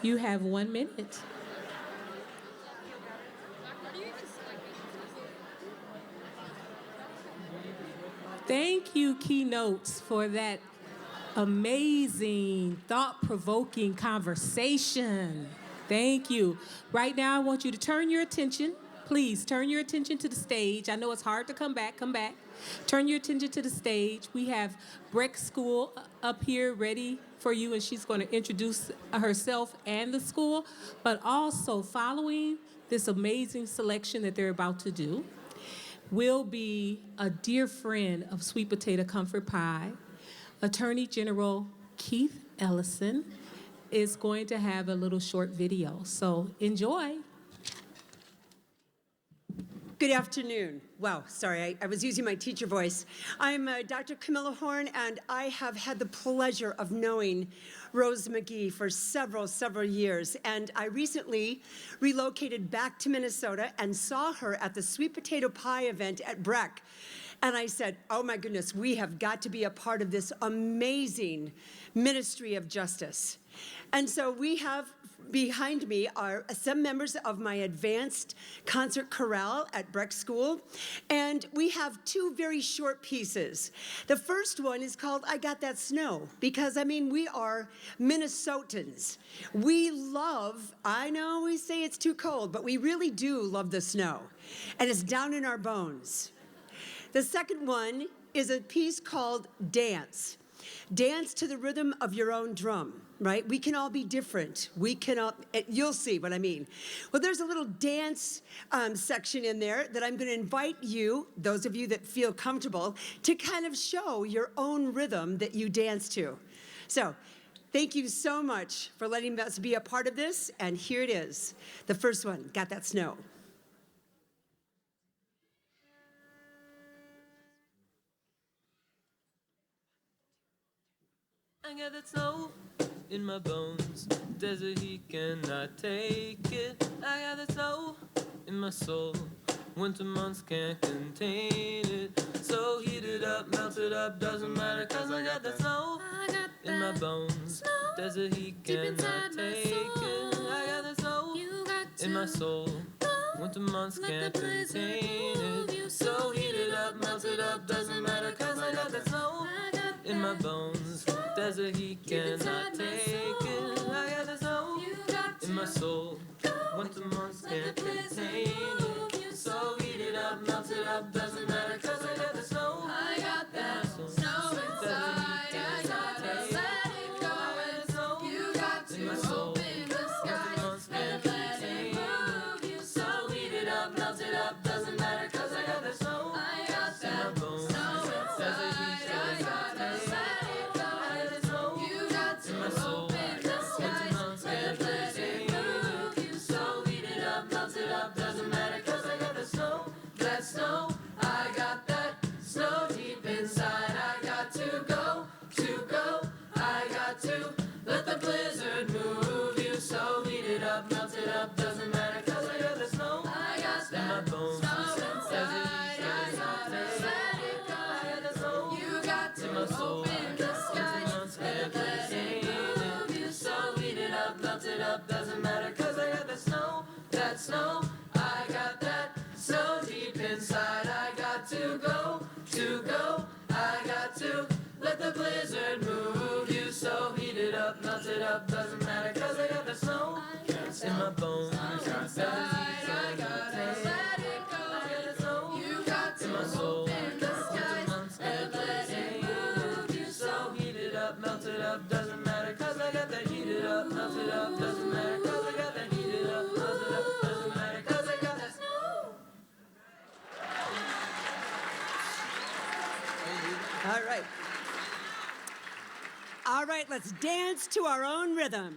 You have 1 minute. Thank you, Keynotes, for that amazing, thought-provoking conversation. Thank you. Right now, I want you to turn your attention. Please turn your attention to the stage. I know it's hard to come back. Come back. Turn your attention to the stage. We have Breck School up here ready for you, and she's going to introduce herself and the school, but also following this amazing selection that they're about to do will be a dear friend of Sweet Potato Comfort Pie. Attorney General Keith Ellison is going to have a little short video, so enjoy. Good afternoon. Wow, sorry, I was using my teacher voice. I'm Dr. Camilla Horn, and I have had the pleasure of knowing Rose McGee for several years. And I recently relocated back to Minnesota and saw her at the Sweet Potato Pie event at Breck. And I said, oh my goodness, we have got to be a part of this amazing ministry of justice. And so we have behind me are some members of my advanced concert chorale at Breck School, and we have 2 very short pieces. The first one is called I Got That Snow, because, I mean, we are Minnesotans. We love, I know we say it's too cold, but we really do love the snow, and it's down in our bones. The second one is a piece called Dance. Dance to the rhythm of your own drum, right? We can all be different. We can all, you'll see what I mean. Well, there's a little dance section in there that I'm gonna invite you, those of you that feel comfortable, to kind of show your own rhythm that you dance to. So, thank you so much for letting us be a part of this, and here it is. The first one, Got That Snow. I got that snow in my bones, desert heat cannot take it. I got that snow in my soul, winter months can't contain it. So heat it up, melt it up, doesn't matter, cause I got that snow in my bones, desert heat cannot take it. I got that snow in my soul, winter months can't contain it. So heat it up, melt it up, doesn't matter, cause I got that snow in my bones, desert heat cannot take it. I got the snow in my soul, winter months can't contain it. So heat it up, melt it up, doesn't matter, cause I got the snow. I got that snow inside, I gotta let it go. I got the snow, you got to open the skies and let it move you. So heat it up, melt it up, doesn't matter, cause I got the snow. I got that snow inside, I gotta let it go. I got the snow, you got to open the skies and let it move you. So heat it up, melt it up, doesn't matter, cause I got the snow. That snow, I got that snow deep inside. I got to go, I got to let the blizzard move you. So heat it up, melt it up, doesn't matter, cause I got the snow. I got that in my bones, snow inside. I gotta let it go. I got the snow, you got to open the skies and let it move you. So heat it up, melt it up, doesn't matter, cause I got the snow. That snow, I got that snow deep inside. I got to go, I got to let the blizzard move you. So heat it up, melt it up, doesn't matter, cause I got the snow in my bones. I gotta let it go. I got the snow, you got to in my soul, open the skies and let it move you. So heat it up, melt it up, doesn't matter, cause I got that heat it up, melt it up, doesn't matter, cause I got that heat it up, melt it up, doesn't matter, cause I got that snow. All right. All right, let's dance to our own rhythm.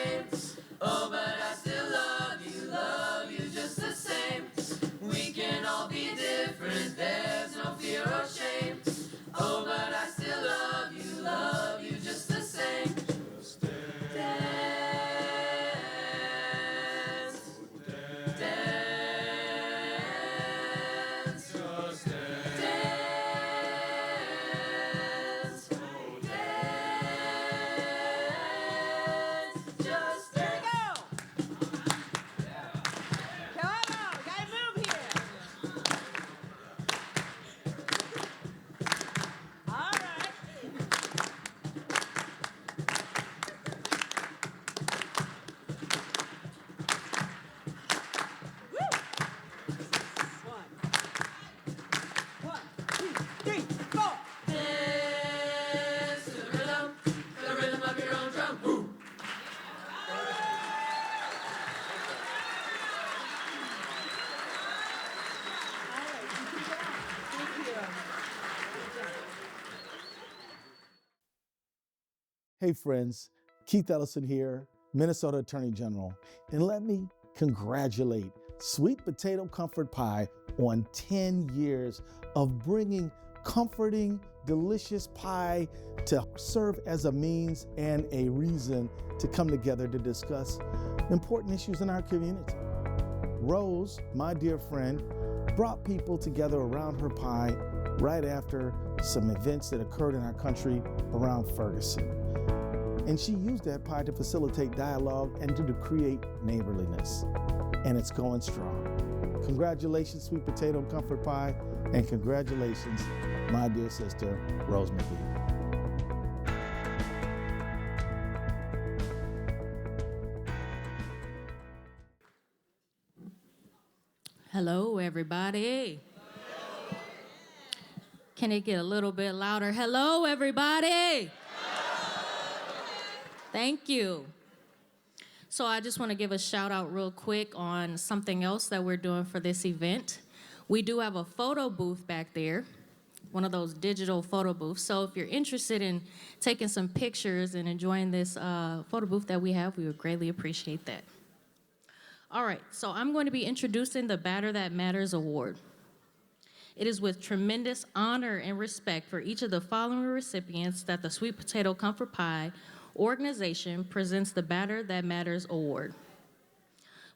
shame. Oh, but I still love you just the same. We can all be different, there's no fear or shame. Oh, but I still love you just the same. Just dance, dance, just dance, dance, dance, just dance. Come on, gotta move here. All right. Woo. One, two, three, four. Dance to the rhythm of your own drum. Woo. Hey friends, Keith Ellison here, Minnesota Attorney General, and let me congratulate Sweet Potato Comfort Pie on 10 years of bringing comforting, delicious pie to serve as a means and a reason to come together to discuss important issues in our community. Rose, my dear friend, brought people together around her pie right after some events that occurred in our country around Ferguson. And she used that pie to facilitate dialogue and to create neighborliness. And it's going strong. Congratulations, Sweet Potato Comfort Pie, and congratulations, my dear sister, Rose McGee. Hello, everybody. Can it get a little bit louder? Hello, everybody. Thank you. So I just want to give a shout out real quick on something else that we're doing for this event. We do have a photo booth back there, one of those digital photo booths. So if you're interested in taking some pictures and enjoying this photo booth that we have, we would greatly appreciate that. All right, so I'm going to be introducing the Batter That Matters Award. It is with tremendous honor and respect for each of the following recipients that the Sweet Potato Comfort Pie organization presents the Batter That Matters Award.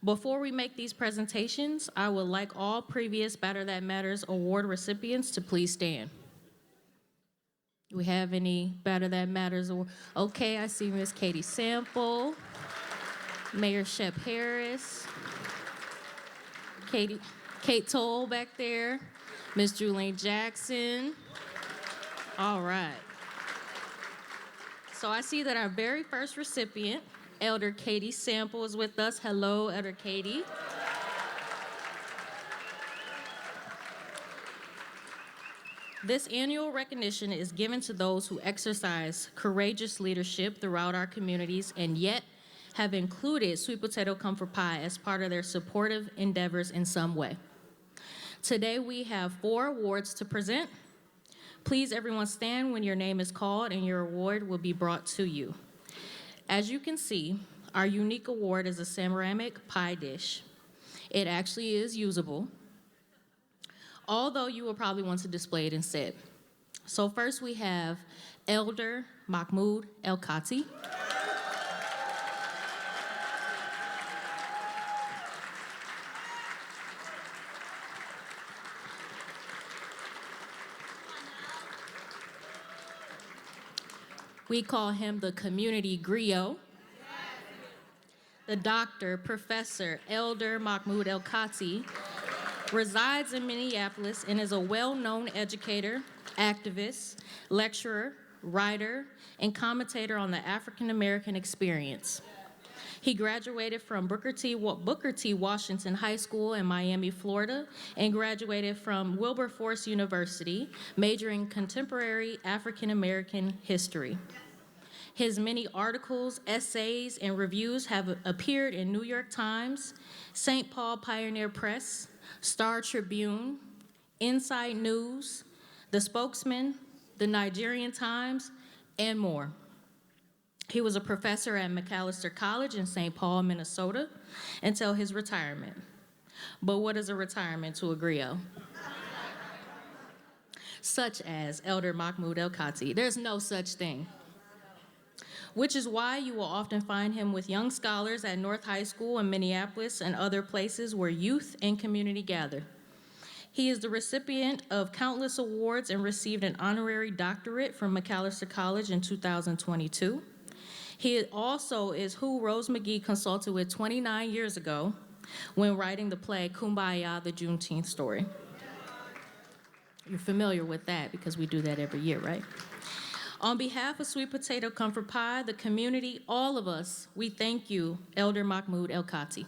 Before we make these presentations, I would like all previous Batter That Matters Award recipients to please stand. Do we have any Batter That Matters Award? Okay, I see Miss Katie Sample, Mayor Shep Harris, Kate Toll back there, Miss Julian Jackson. All right. So I see that our very first recipient, Elder Katie Sample, is with us. Hello, Elder Katie. This annual recognition is given to those who exercise courageous leadership throughout our communities and yet have included Sweet Potato Comfort Pie as part of their supportive endeavors in some way. Today we have 4 awards to present. Please everyone stand when your name is called and your award will be brought to you. As you can see, our unique award is a ceramic pie dish. It actually is usable, although you will probably want to display it instead. So first we have Elder Mahmoud El Khati. We call him the community griot. The doctor, Professor Elder Mahmoud El Khati, resides in Minneapolis and is a well-known educator, activist, lecturer, writer, and commentator on the African American experience. He graduated from Booker T. Washington High School in Miami, Florida, and graduated from Wilberforce University, majoring in contemporary African American history. His many articles, essays, and reviews have appeared in New York Times, St. Paul Pioneer Press, Star Tribune, Inside News, The Spokesman, The Nigerian Times, and more. He was a professor at McAllister College in St. Paul, Minnesota, until his retirement. But what is a retirement to a griot? Such as Elder Mahmoud El-Khati. There's no such thing. Which is why you will often find him with young scholars at North High School in Minneapolis and other places where youth and community gather. He is the recipient of countless awards and received an honorary doctorate from McAllister College in 2022. He also is who Rose McGee consulted with 29 years ago when writing the play Kumbaya, the Juneteenth Story. You're familiar with that because we do that every year, right? On behalf of Sweet Potato Comfort Pie, the community, all of us, we thank you, Elder Mahmoud El-Khati.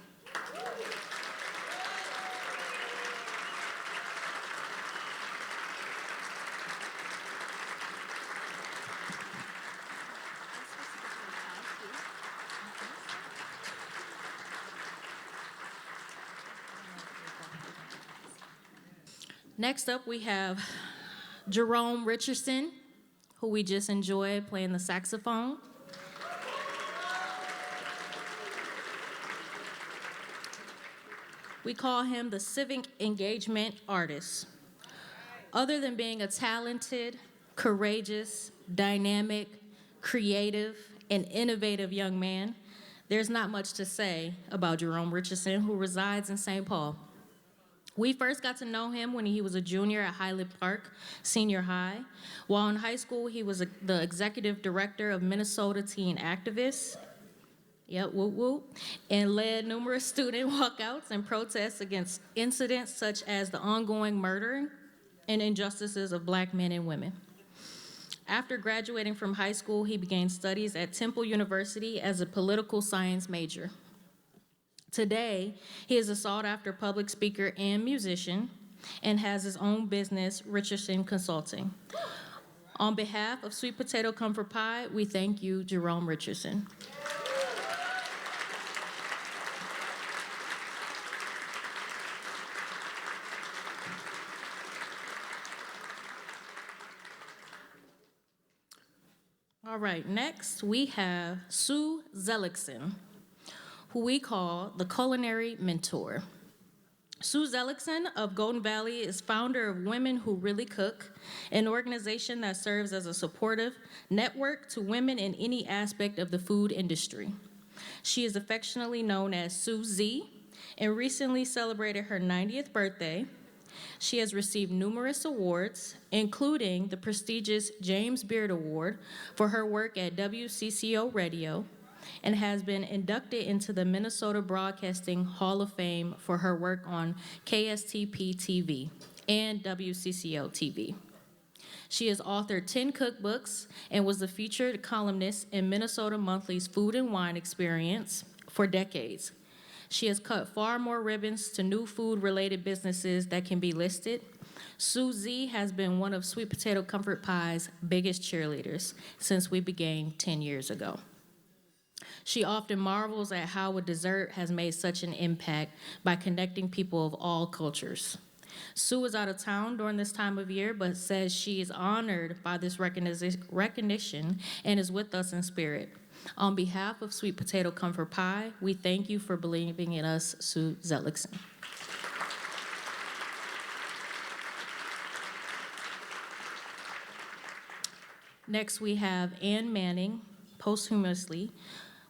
Next up, we have Jerome Richardson, who we just enjoyed playing the saxophone. We call him the civic engagement artist. Other than being a talented, courageous, dynamic, creative, and innovative young man, there's not much to say about Jerome Richardson, who resides in St. Paul. We first got to know him when he was a junior at Highland Park Senior High. While in high school, he was the executive director of Minnesota Teen Activists. Yep, whoop, whoop. And led numerous student walkouts and protests against incidents such as the ongoing murder and injustices of Black men and women. After graduating from high school, he began studies at Temple University as a political science major. Today, he is a sought-after public speaker and musician and has his own business, Richardson Consulting. On behalf of Sweet Potato Comfort Pie, we thank you, Jerome Richardson. All right, next we have Sue Zellickson, who we call the culinary mentor. Sue Zellickson of Golden Valley is founder of Women Who Really Cook, an organization that serves as a supportive network to women in any aspect of the food industry. She is affectionately known as Sue Z and recently celebrated her 90th birthday. She has received numerous awards, including the prestigious James Beard Award for her work at WCCO Radio, and has been inducted into the Minnesota Broadcasting Hall of Fame for her work on KSTP TV and WCCO TV. She has authored 10 cookbooks and was the featured columnist in Minnesota Monthly's Food and Wine Experience for decades. She has cut far more ribbons to new food-related businesses that can be listed. Sue Z has been one of Sweet Potato Comfort Pie's biggest cheerleaders since we began 10 years ago. She often marvels at how a dessert has made such an impact by connecting people of all cultures. Sue is out of town during this time of year, but says she is honored by this recognition and is with us in spirit. On behalf of Sweet Potato Comfort Pie, we thank you for believing in us, Sue Zellickson. Next, we have Ann Manning, posthumously.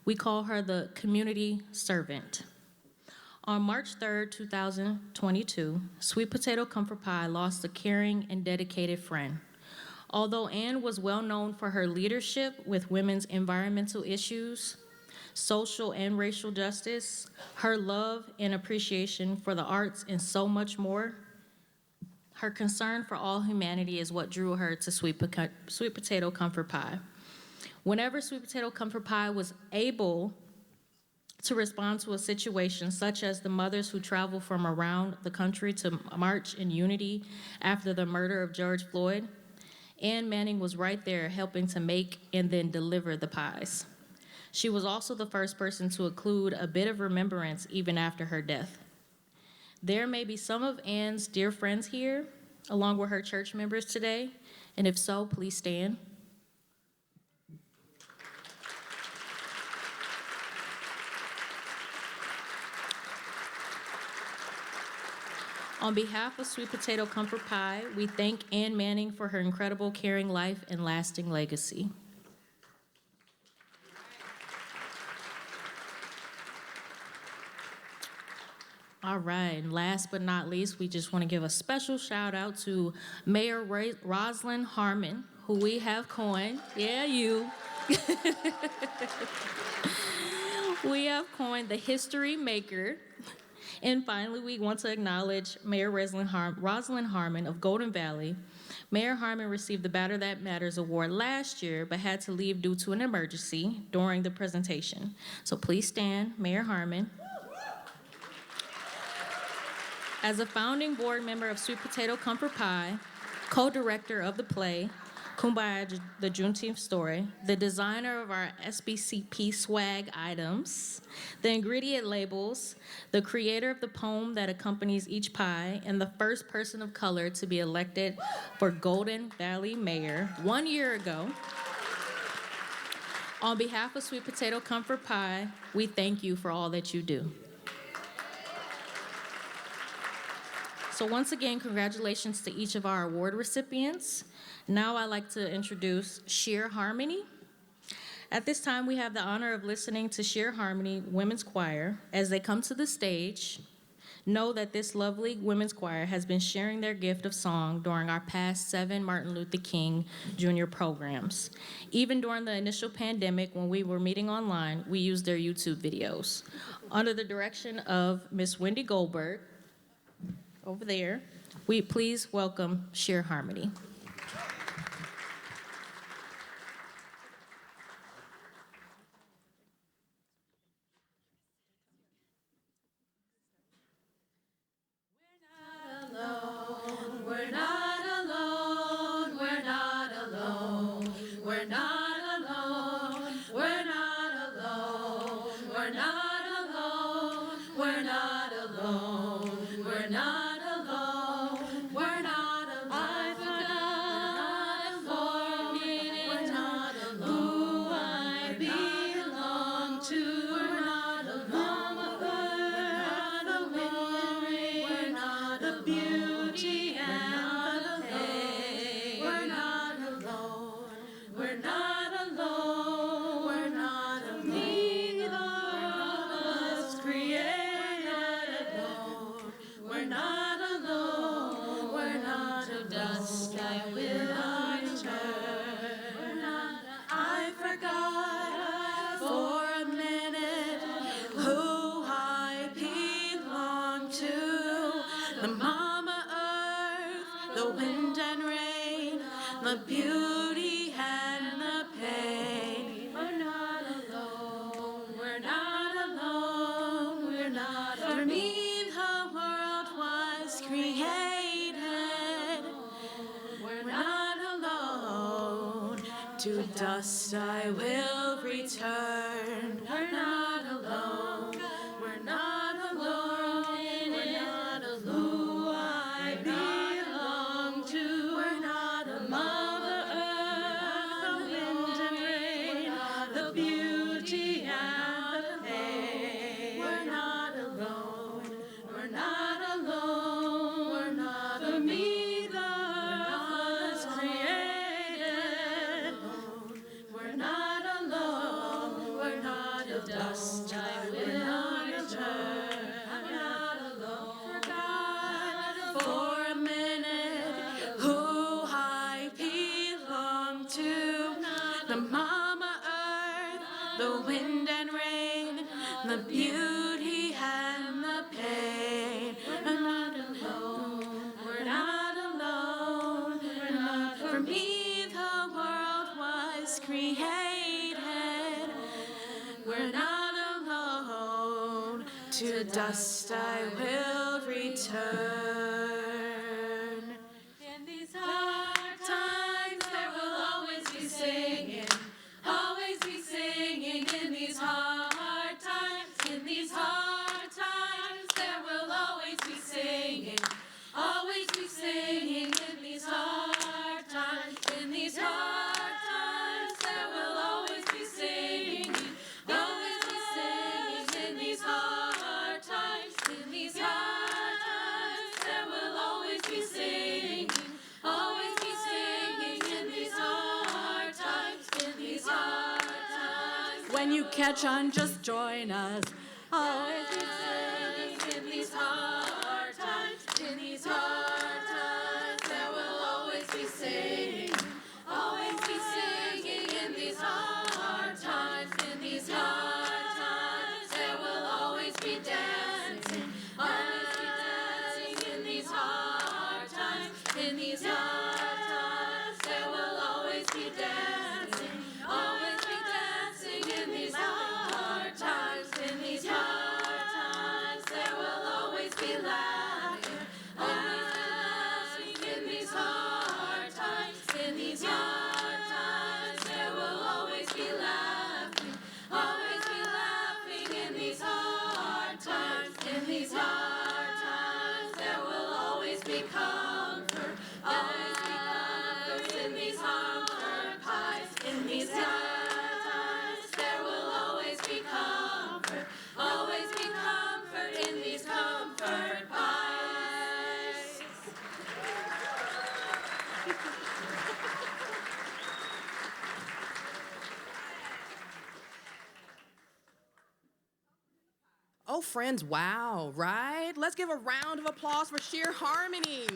We call her the community servant. On March 3rd, 2022, Sweet Potato Comfort Pie lost a caring and dedicated friend. Although Ann was well known for her leadership with women's environmental issues, social and racial justice, her love and appreciation for the arts, and so much more, her concern for all humanity is what drew her to Sweet Potato Comfort Pie. Whenever Sweet Potato Comfort Pie was able to respond to a situation such as the mothers who traveled from around the country to march in unity after the murder of George Floyd, Ann Manning was right there helping to make and then deliver the pies. She was also the first person to include a bit of remembrance even after her death. There may be some of Ann's dear friends here, along with her church members today, and if so, please stand. On behalf of Sweet Potato Comfort Pie, we thank Ann Manning for her incredible caring life and lasting legacy. All right, and last but not least, we just want to give a special shout out to Mayor Rosalind Harmon, who we have coined, yeah, you. We have coined the history maker. And finally, we want to acknowledge Mayor Rosalind Harmon of Golden Valley. Mayor Harmon received the Batter That Matters award last year, but had to leave due to an emergency during the presentation. So please stand, Mayor Harmon. As a founding board member of Sweet Potato Comfort Pie, co-director of the play, Kumbaya, the Juneteenth Story, the designer of our SBCP swag items, the ingredient labels, the creator of the poem that accompanies each pie, and the first person of color to be elected for Golden Valley Mayor 1 year ago. On behalf of Sweet Potato Comfort Pie, we thank you for all that you do. So once again, congratulations to each of our award recipients. Now I'd like to introduce Sheer Harmony. At this time, we have the honor of listening to Sheer Harmony Women's Choir. As they come to the stage, know that this lovely women's choir has been sharing their gift of song during our past 7 Martin Luther King Jr. programs. Even during the initial pandemic, when we were meeting online, we used their YouTube videos. Under the direction of Miss Wendy Goldberg, over there, we please welcome Sheer Harmony. To dust I will return. We're not alone. We're not alone. We're not alone. Who I belong to. We're not alone. Mother Earth, the wind and rain, the beauty and the pain. We're not alone. We're not alone. We're not alone. For me, the earth was created. We're not alone, we're not alone. Dust I will not return. I'm not alone. Forgot for a minute who I belong to. The Mama Earth, the wind and rain, the beauty and the pain. We're not alone, we're not alone. We're not for me, the world was created. We're not alone. To dust I will return. In these hard times, there will always be singing. Always be singing in these hard times. In these hard times, there will always be singing. Always be singing in these hard times. In these hard times, there will always be singing. Always be singing in these hard times. In these hard times, there When you catch on, just join us. Always be singing in these hard times. In these hard times, there will always be singing. Always be singing in these hard times. In these hard times, there will always be dancing. Always be dancing in these hard times. In these hard times, there will always be dancing. Always be dancing in these hard times. In these hard times, there will always be laughter. Always be laughing in these hard times. In these hard times, there will always be laughing. Always be laughing in these hard times. In these hard times, there will always be comfort. Always be comfort in these hard times. In these hard times, there will always be comfort. Always be comfort in these comfort pies. Oh, friends, wow, right? Let's give a round of applause for sheer harmony.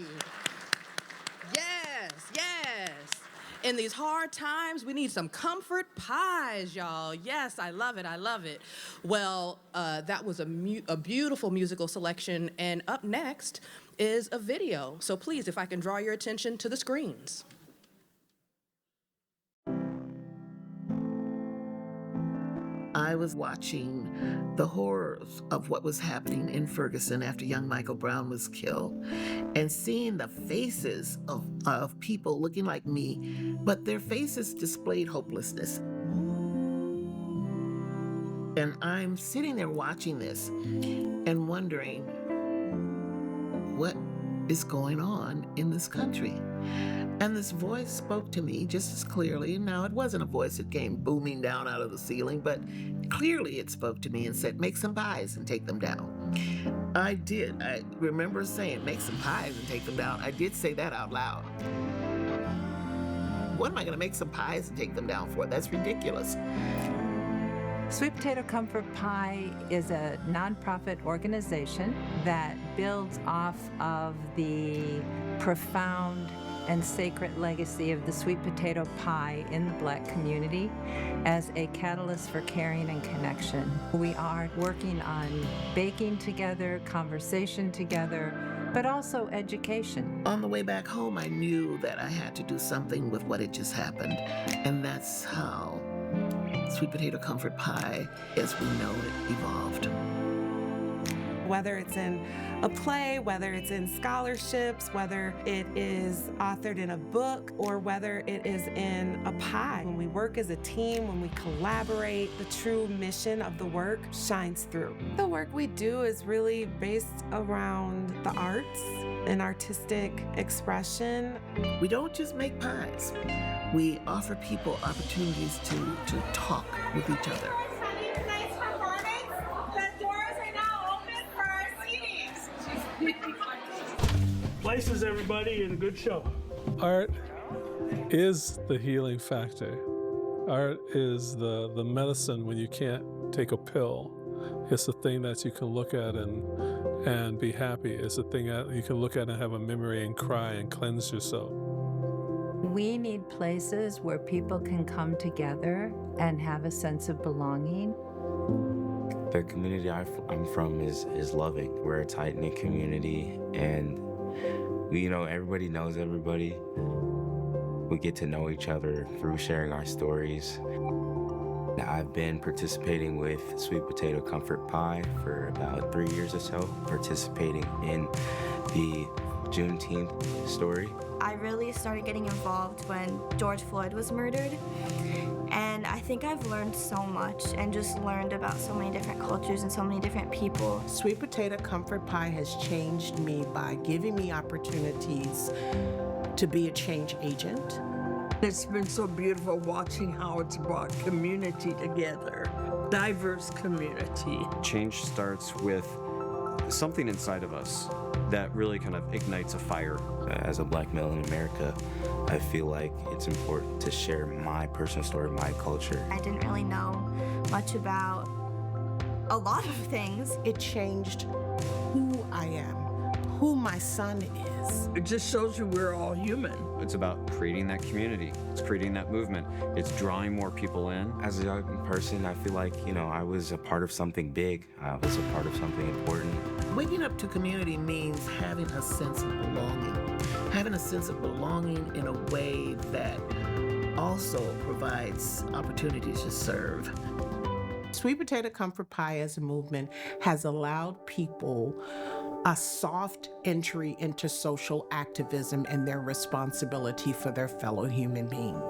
Yes, yes. In these hard times, we need some comfort pies, y'all. Yes, I love it, I love it. Well, that was a beautiful musical selection, and up next is a video. So please, if I can draw your attention to the screens. I was watching the horrors of what was happening in Ferguson after young Michael Brown was killed, and seeing the faces of people looking like me, but their faces displayed hopelessness. And I'm sitting there watching this and wondering, what is going on in this country? And this voice spoke to me just as clearly. Now, it wasn't a voice that came booming down out of the ceiling, but clearly it spoke to me and said, make some pies and take them down. I did. I remember saying, make some pies and take them down. I did say that out loud. What am I going to make some pies and take them down for? That's ridiculous. Sweet Potato Comfort Pie is a nonprofit organization that builds off of the profound and sacred legacy of the sweet potato pie in the Black community as a catalyst for caring and connection. We are working on baking together, conversation together, but also education. On the way back home, I knew that I had to do something with what had just happened, and that's how Sweet Potato Comfort Pie, as we know it, evolved. Whether it's in a play, whether it's in scholarships, whether it is authored in a book, or whether it is in a pie. When we work as a team, when we collaborate, the true mission of the work shines through. The work we do is really based around the arts and artistic expression. We don't just make pies. We offer people opportunities to talk with each other. Places, everybody, and a good show. Art is the healing factor. Art is the medicine when you can't take a pill. It's the thing that you can look at and be happy. It's the thing that you can look at and have a memory and cry and cleanse yourself. We need places where people can come together and have a sense of belonging. The community I'm from is loving. We're a tight-knit community, and everybody knows everybody. We get to know each other through sharing our stories. I've been participating with Sweet Potato Comfort Pie for about 3 years or so, participating in the Juneteenth story. I really started getting involved when George Floyd was murdered, and I think I've learned so much and just learned about so many different cultures and so many different people. Sweet Potato Comfort Pie has changed me by giving me opportunities to be a change agent. It's been so beautiful watching how it's brought community together, diverse community. Change starts with something inside of us that really kind of ignites a fire. As a Black male in America, I feel like it's important to share my personal story, my culture. I didn't really know much about a lot of things. It changed who I am, who my son is. It just shows you we're all human. It's about creating that community. It's creating that movement. It's drawing more people in. As a young person, I feel like, I was a part of something big. I was a part of something important. Waking up to community means having a sense of belonging. Having a sense of belonging in a way that also provides opportunities to serve. Sweet Potato Comfort Pie as a movement has allowed people a soft entry into social activism and their responsibility for their fellow human being.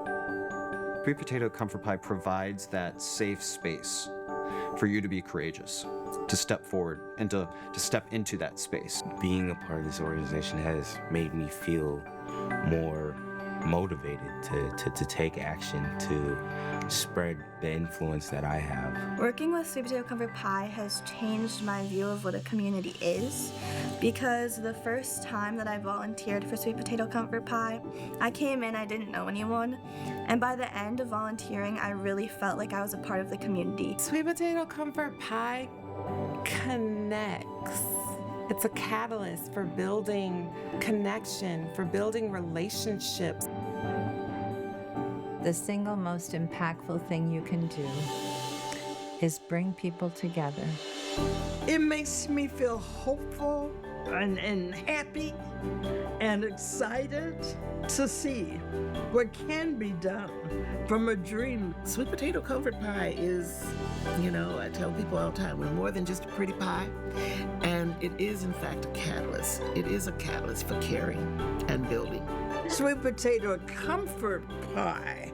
Sweet Potato Comfort Pie provides that safe space for you to be courageous, to step forward and to step into that space. Being a part of this organization has made me feel more motivated to take action, to spread the influence that I have. Working with Sweet Potato Comfort Pie has changed my view of what a community is, because the first time that I volunteered for Sweet Potato Comfort Pie, I came in, I didn't know anyone, and by the end of volunteering, I really felt like I was a part of the community. Sweet Potato Comfort Pie connects. It's a catalyst for building connection, for building relationships. The single most impactful thing you can do is bring people together. It makes me feel hopeful and happy and excited to see what can be done from a dream. Sweet Potato Comfort Pie is, I tell people all the time, we're more than just a pretty pie. And it is, in fact, a catalyst. It is a catalyst for caring and building. Sweet Potato Comfort Pie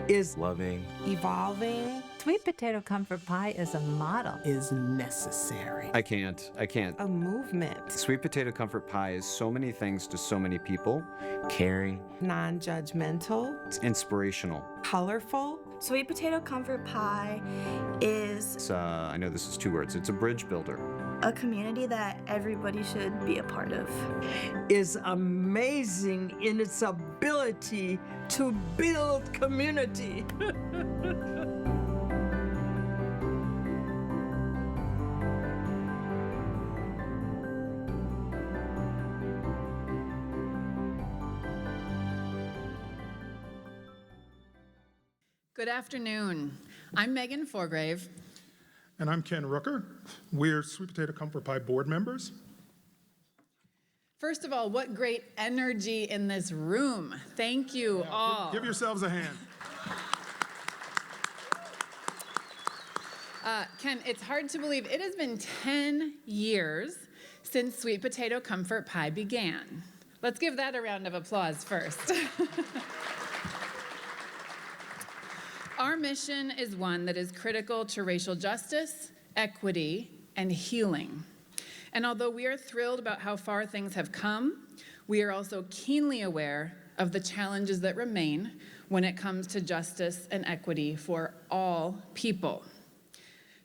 is loving, evolving. Sweet Potato Comfort Pie is a model. Is necessary. I can't. A movement. Sweet Potato Comfort Pie is so many things to so many people. Caring. Non-judgmental. It's inspirational. Colorful. Sweet Potato Comfort Pie is... I know this is 2 words. It's a bridge builder. A community that everybody should be a part of. Is amazing in its ability to build community. Good afternoon. I'm Megan Forgrave. And I'm Ken Rooker. We're Sweet Potato Comfort Pie board members. First of all, what great energy in this room. Thank you all. Give yourselves a hand. Ken, it's hard to believe it has been 10 years since Sweet Potato Comfort Pie began. Let's give that a round of applause first. Our mission is one that is critical to racial justice, equity, and healing. And although we are thrilled about how far things have come, we are also keenly aware of the challenges that remain when it comes to justice and equity for all people.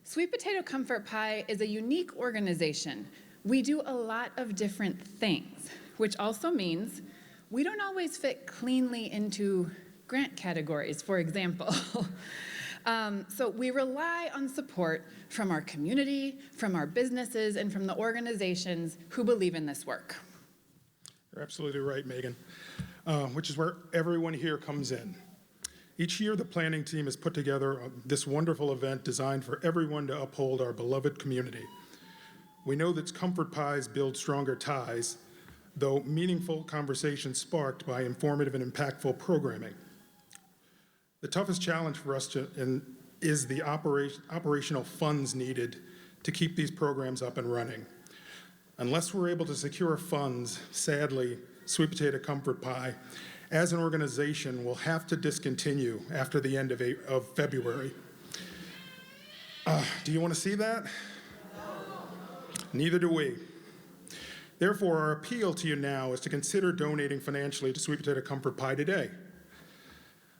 Sweet Potato Comfort Pie is a unique organization. We do a lot of different things, which also means we don't always fit cleanly into grant categories, for example. So we rely on support from our community, from our businesses, and from the organizations who believe in this work. You're absolutely right, Megan, which is where everyone here comes in. Each year, the planning team has put together this wonderful event designed for everyone to uphold our beloved community. We know that comfort pies build stronger ties, though meaningful conversations sparked by informative and impactful programming. The toughest challenge for us is the operational funds needed to keep these programs up and running. Unless we're able to secure funds, sadly, Sweet Potato Comfort Pie, as an organization, will have to discontinue after the end of February. Do you want to see that? Neither do we. Therefore, our appeal to you now is to consider donating financially to Sweet Potato Comfort Pie today.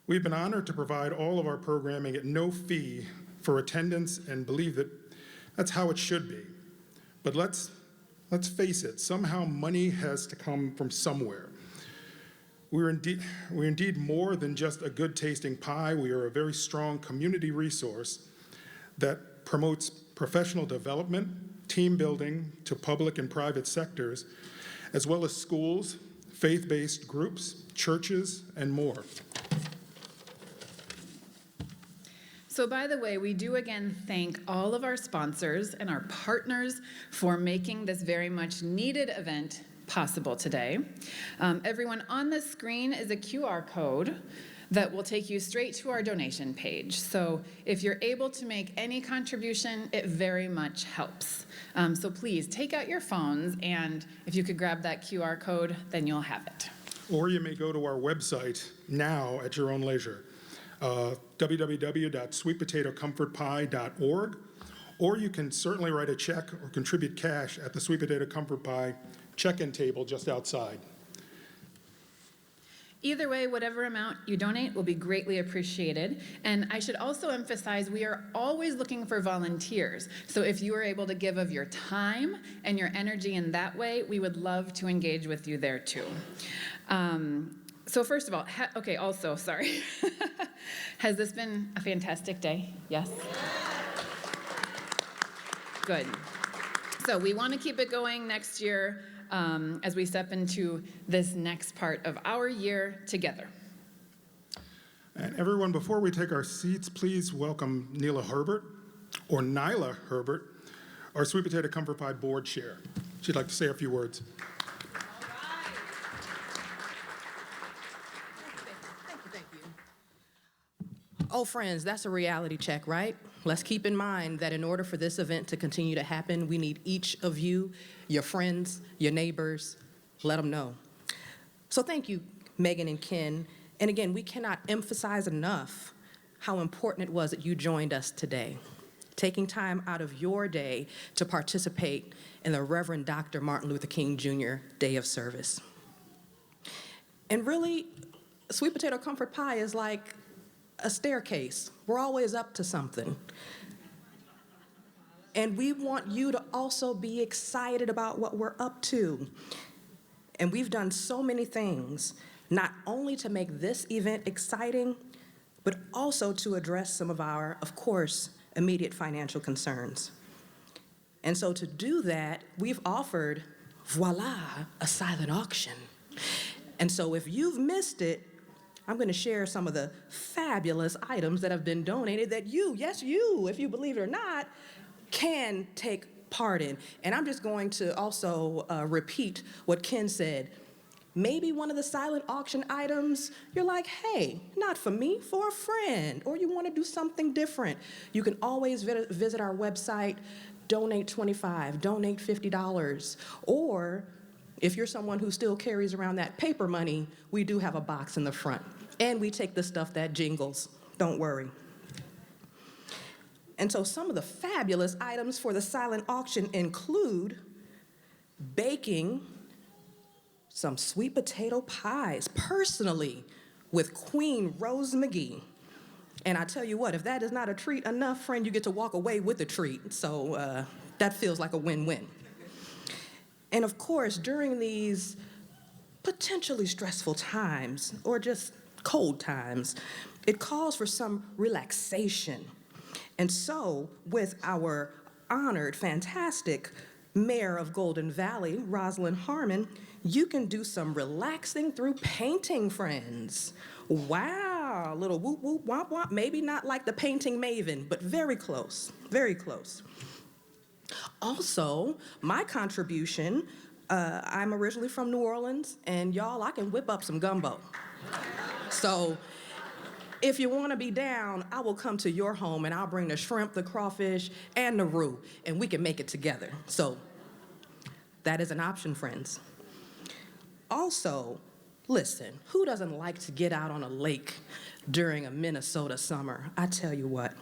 We've been honored to provide all of our programming at no fee for attendance and believe that that's how it should be. But let's face it, somehow money has to come from somewhere. We're indeed more than just a good tasting pie. We are a very strong community resource that promotes professional development, team building to public and private sectors, as well as schools, faith-based groups, churches, and more. So by the way, we do again thank all of our sponsors and our partners for making this very much needed event possible today. Everyone on the screen is a QR code that will take you straight to our donation page. So if you're able to make any contribution, it very much helps. So please take out your phones, and if you could grab that QR code, then you'll have it. Or you may go to our website now at your own leisure, www.sweetpotatocomfortpie.org, or you can certainly write a check or contribute cash at the Sweet Potato Comfort Pie check-in table just outside. Either way, whatever amount you donate will be greatly appreciated. And I should also emphasize, we are always looking for volunteers. So if you are able to give of your time and your energy in that way, we would love to engage with you there too. So first of all, sorry. Has this been a fantastic day? Yes? Good. So we want to keep it going next year as we step into this next part of our year together. And everyone, before we take our seats, please welcome Nyla Herbert, our Sweet Potato Comfort Pie board chair. She'd like to say a few words. Oh, friends, that's a reality check, right? Let's keep in mind that in order for this event to continue to happen, we need each of you, your friends, your neighbors, let them know. So thank you, Megan and Ken. And again, we cannot emphasize enough how important it was that you joined us today, taking time out of your day to participate in the Reverend Dr. Martin Luther King Jr. Day of Service. And really, Sweet Potato Comfort Pie is like a staircase. We're always up to something. And we want you to also be excited about what we're up to. And we've done so many things, not only to make this event exciting, but also to address some of our, of course, immediate financial concerns. And so to do that, we've offered, voila, a silent auction. And so if you've missed it, I'm going to share some of the fabulous items that have been donated that you, yes you, if you believe it or not, can take part in. And I'm just going to also repeat what Ken said. Maybe one of the silent auction items, you're like, hey, not for me, for a friend, or you want to do something different. You can always visit our website, donate $25, donate $50, or if you're someone who still carries around that paper money, we do have a box in the front. And we take the stuff that jingles, don't worry. And so some of the fabulous items for the silent auction include baking some sweet potato pies, personally, with Queen Rose McGee. And I tell you what, if that is not a treat enough, friend, you get to walk away with a treat. So that feels like a win-win. And of course, during these potentially stressful times, or just cold times, it calls for some relaxation. And so, with our honored, fantastic Mayor of Golden Valley, Rosalind Harmon, you can do some relaxing through painting, friends. Wow, a little whoop, whoop, womp, womp. Maybe not like the painting maven, but very close, very close. Also, my contribution, I'm originally from New Orleans, and y'all, I can whip up some gumbo. So if you want to be down, I will come to your home and I'll bring the shrimp, the crawfish, and the roux, and we can make it together. So that is an option, friends. Also, listen, who doesn't like to get out on a lake during a Minnesota summer? I tell you what.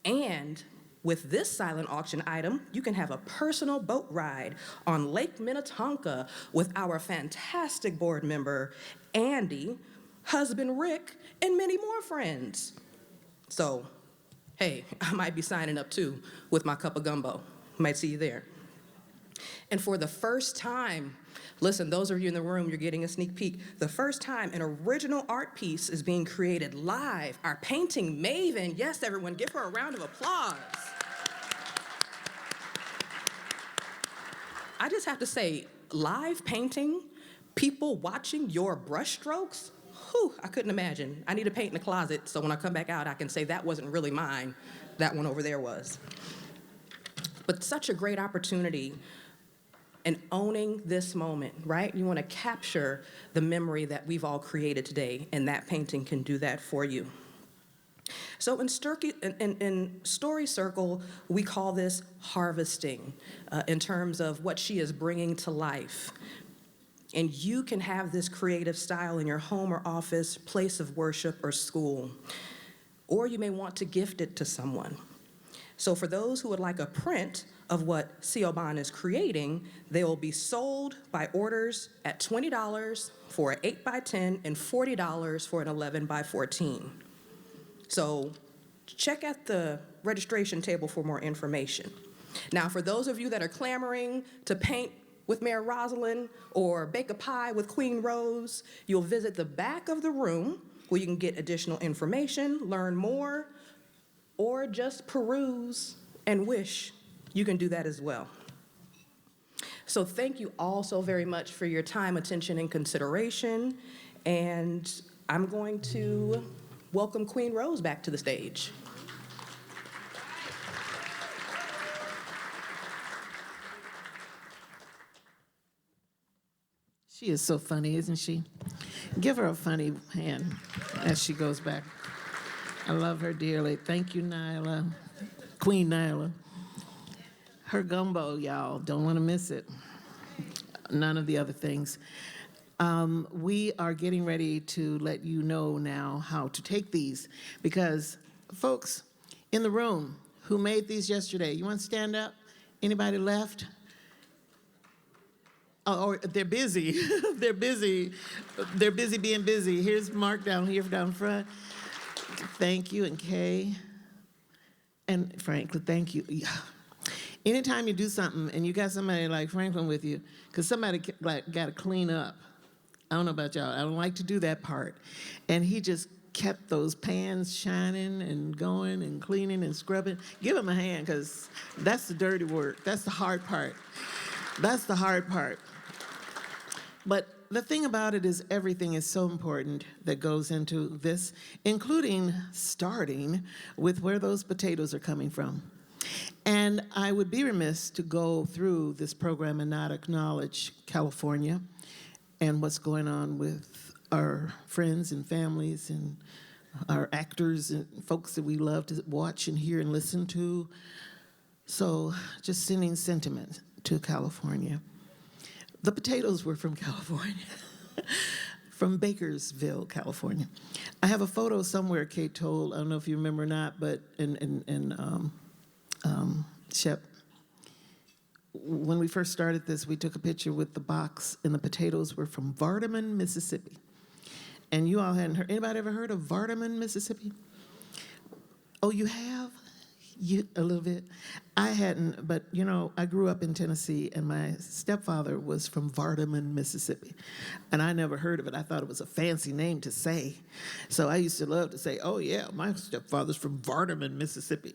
And with this silent auction item, you can have a personal boat ride on Lake Minnetonka with our fantastic board member, Andy, husband Rick, and many more friends. So, hey, I might be signing up too with my cup of gumbo. Might see you there. And for the first time Listen, those of you in the room, you're getting a sneak peek. The first time an original art piece is being created live, our painting maven. Yes, everyone, give her a round of applause. I just have to say, live painting, people watching your brushstrokes, whew, I couldn't imagine. I need to paint in the closet, so when I come back out, I can say that wasn't really mine. That one over there was. But such a great opportunity. And owning this moment, right? You want to capture the memory that we've all created today, and that painting can do that for you. So in Story Circle, we call this harvesting in terms of what she is bringing to life. And you can have this creative style in your home or office, place of worship, or school. Or you may want to gift it to someone. So for those who would like a print of what Siobhan is creating, they will be sold by orders at $20 for an 8x10 and $40 for an 11x14. So check at the registration table for more information. Now, for those of you that are clamoring to paint with Mayor Rosalind or bake a pie with Queen Rose, you'll visit the back of the room where you can get additional information, learn more, or just peruse and wish. You can do that as well. So thank you all so very much for your time, attention, and consideration. And I'm going to welcome Queen Rose back to the stage. She is so funny, isn't she? Give her a funny hand as she goes back. I love her dearly. Thank you, Nyla. Queen Nyla. Her gumbo, y'all, don't want to miss it. None of the other things. We are getting ready to let you know now how to take these, because folks in the room who made these yesterday, you want to stand up? Anybody left? Oh, they're busy. They're busy. They're busy being busy. Here's Mark down here down front. Thank you, and Kay. And Franklin, thank you. Anytime you do something and you got somebody like Franklin with you, because somebody got to clean up. I don't know about y'all. I don't like to do that part. And he just kept those pans shining and going and cleaning and scrubbing. Give him a hand, because that's the dirty work. That's the hard part. That's the hard part. But the thing about it is everything is so important that goes into this, including starting with where those potatoes are coming from. And I would be remiss to go through this program and not acknowledge California and what's going on with our friends and families and our actors and folks that we love to watch and hear and listen to. So just sending sentiment to California. The potatoes were from California, from Bakersville, California. I have a photo somewhere, Kate told, I don't know if you remember or not, but Shep, when we first started this, we took a picture with the box, and the potatoes were from Vardaman, Mississippi. And you all hadn't heard, anybody ever heard of Vardaman, Mississippi? Oh, you have? A little bit. I hadn't, but you know, I grew up in Tennessee, and my stepfather was from Vardaman, Mississippi. And I never heard of it. I thought it was a fancy name to say. So I used to love to say, oh yeah, my stepfather's from Vardaman, Mississippi.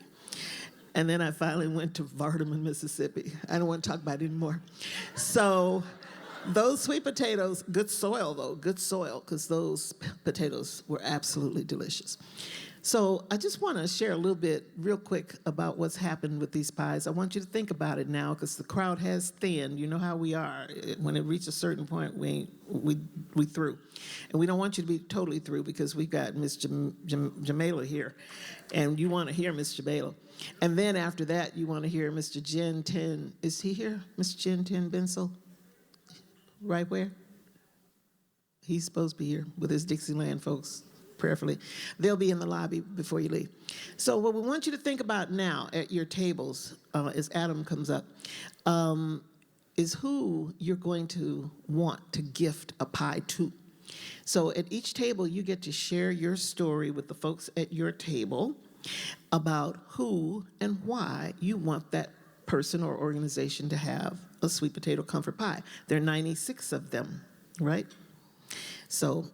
And then I finally went to Vardaman, Mississippi. I don't want to talk about it anymore. So those sweet potatoes, good soil though, good soil, because those potatoes were absolutely delicious. So I just want to share a little bit real quick about what's happened with these pies. I want you to think about it now, because the crowd has thinned. You know how we are. When it reaches a certain point, we through. And we don't want you to be totally through, because we've got Miss Jamela here, and you want to hear Miss Jamela. And then after that, you want to hear Mr. Jen Ten. Is he here? Mr. Jen Ten Bensel? Right where? He's supposed to be here with his Dixieland folks. Prayerfully. They'll be in the lobby before you leave. So what we want you to think about now at your tables, as Adam comes up, is who you're going to want to gift a pie to. So at each table, you get to share your story with the folks at your table about who and why you want that person or organization to have a sweet potato comfort pie. There are 96 of them, right? So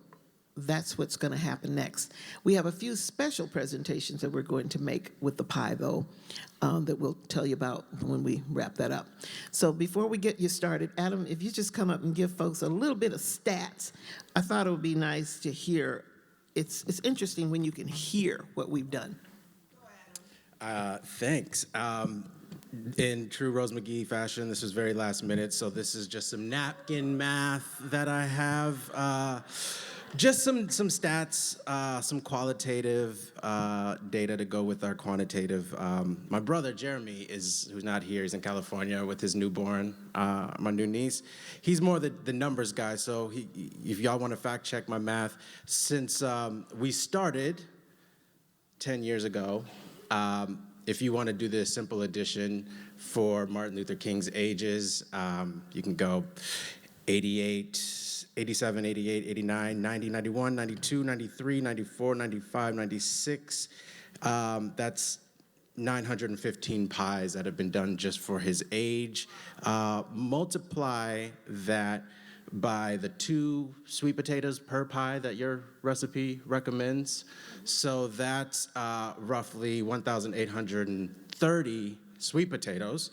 that's what's going to happen next. We have a few special presentations that we're going to make with the pie, though, that we'll tell you about when we wrap that up. So before we get you started, Adam, if you just come up and give folks a little bit of stats, I thought it would be nice to hear. It's interesting when you can hear what we've done. Thanks. In true Rose McGee fashion, this was very last minute, so this is just some napkin math that I have. Just some stats, some qualitative data to go with our quantitative. My brother Jeremy who's not here, he's in California with his newborn, my new niece. He's more the numbers guy, so if y'all want to fact check my math, since we started 10 years ago, if you want to do the simple addition for Martin Luther King's ages, you can go 88, 87, 88, 89, 90, 91, 92, 93, 94, 95, 96. That's 915 pies that have been done just for his age. Multiply that by the 2 sweet potatoes per pie that your recipe recommends. So that's roughly 1,830 sweet potatoes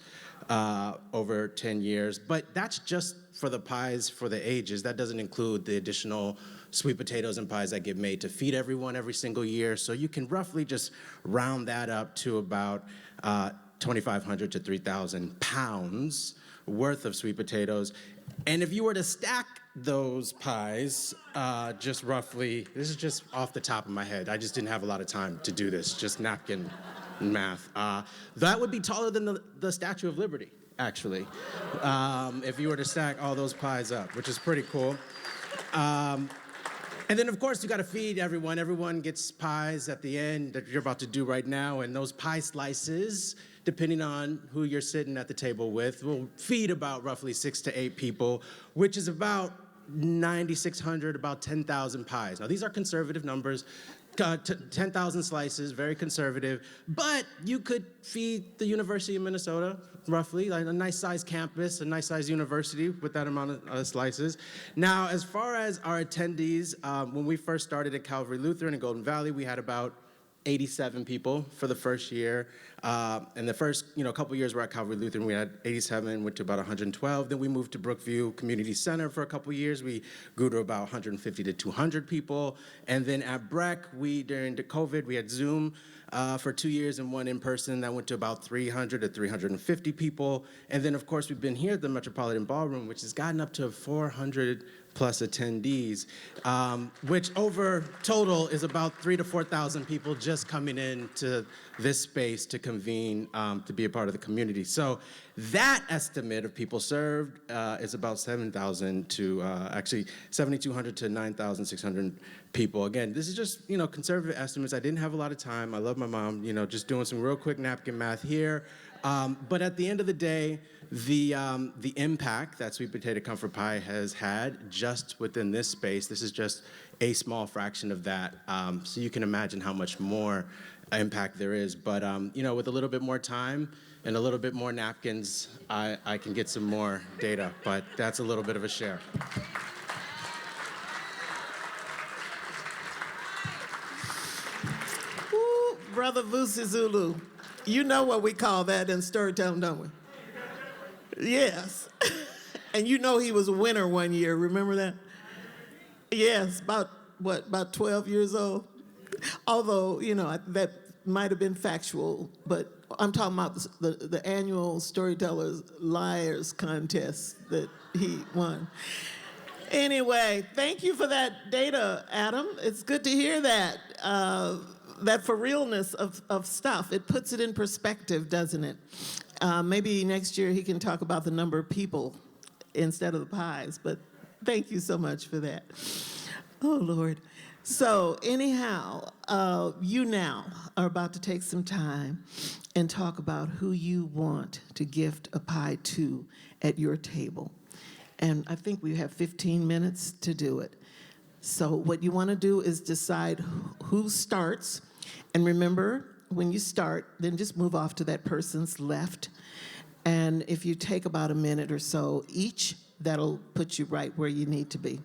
over 10 years. But that's just for the pies for the ages. That doesn't include the additional sweet potatoes and pies that get made to feed everyone every single year. So you can roughly just round that up to about 2,500 to 3,000 pounds worth of sweet potatoes. And if you were to stack those pies, just roughly, this is just off the top of my head. I just didn't have a lot of time to do this, just napkin math. That would be taller than the Statue of Liberty, actually, if you were to stack all those pies up, which is pretty cool. And then, of course, you got to feed everyone. Everyone gets pies at the end that you're about to do right now, and those pie slices, depending on who you're sitting at the table with, will feed about roughly 6 to 8 people, which is about 9,600, about 10,000 pies. Now, these are conservative numbers. 10,000 slices, very conservative, but you could feed the University of Minnesota, roughly, like a nice-sized campus, a nice-sized university with that amount of slices. Now, as far as our attendees, when we first started at Calvary Lutheran in Golden Valley, we had about 87 people for the first year. And the first couple years we're at Calvary Lutheran, we had 87, went to about 112. Then we moved to Brookview Community Center for a couple years. We grew to about 150 to 200 people. And then at Breck, during the COVID, we had Zoom for 2 years and 1 in person. That went to about 300 to 350 people. And then, of course, we've been here at the Metropolitan Ballroom, which has gotten up to 400 plus attendees, which over total is about 3,000 to 4,000 people just coming into this space to convene to be a part of the community. So that estimate of people served is about 7,000 to actually 7,200 to 9,600 people. Again, this is just conservative estimates. I didn't have a lot of time. I love my mom. Just doing some real quick napkin math here. But at the end of the day, the impact that sweet potato comfort pie has had just within this space, this is just a small fraction of that. So you can imagine how much more impact there is. But with a little bit more time and a little bit more napkins, I can get some more data. But that's a little bit of a share. Ooh, Brother Vusi Zulu. You know what we call that in storytelling, don't we? Yes. And he was a winner one year, remember that? Yes, about 12 years old? Although, that might have been factual, but I'm talking about the annual Storytellers Liars contest that he won. Anyway, thank you for that data, Adam. It's good to hear that. That for realness of stuff. It puts it in perspective, doesn't it? Maybe next year he can talk about the number of people instead of the pies, but thank you so much for that. Oh, Lord. So anyhow, you now are about to take some time and talk about who you want to gift a pie to at your table. And I think we have 15 minutes to do it. So what you want to do is decide who starts. And remember, when you start, then just move off to that person's left. And if you take about a minute or so each, that'll put you right where you need to be.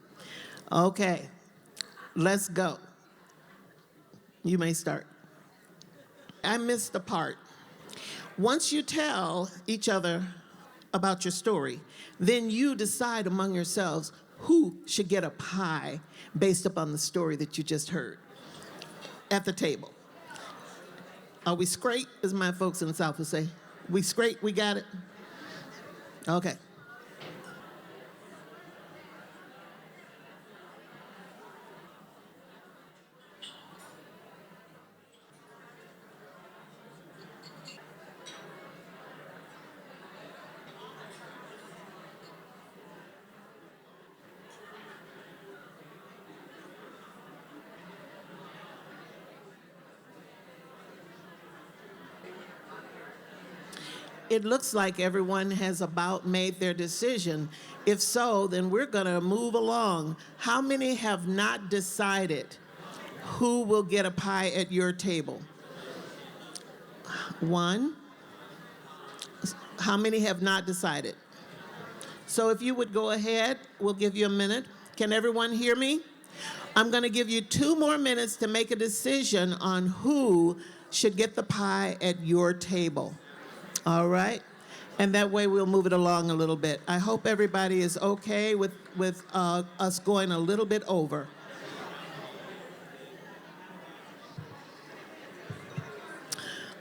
Okay, let's go. You may start. I missed the part. Once you tell each other about your story, then you decide among yourselves who should get a pie based upon the story that you just heard at the table. Are we straight, as my folks in the South would say? We straight, we got it? Okay. It looks like everyone has about made their decision. If so, then we're gonna move along. How many have not decided who will get a pie at your table? One. How many have not decided? So if you would go ahead, we'll give you a minute. Can everyone hear me? I'm gonna give you 2 more minutes to make a decision on who should get the pie at your table. All right? And that way we'll move it along a little bit. I hope everybody is okay with us going a little bit over.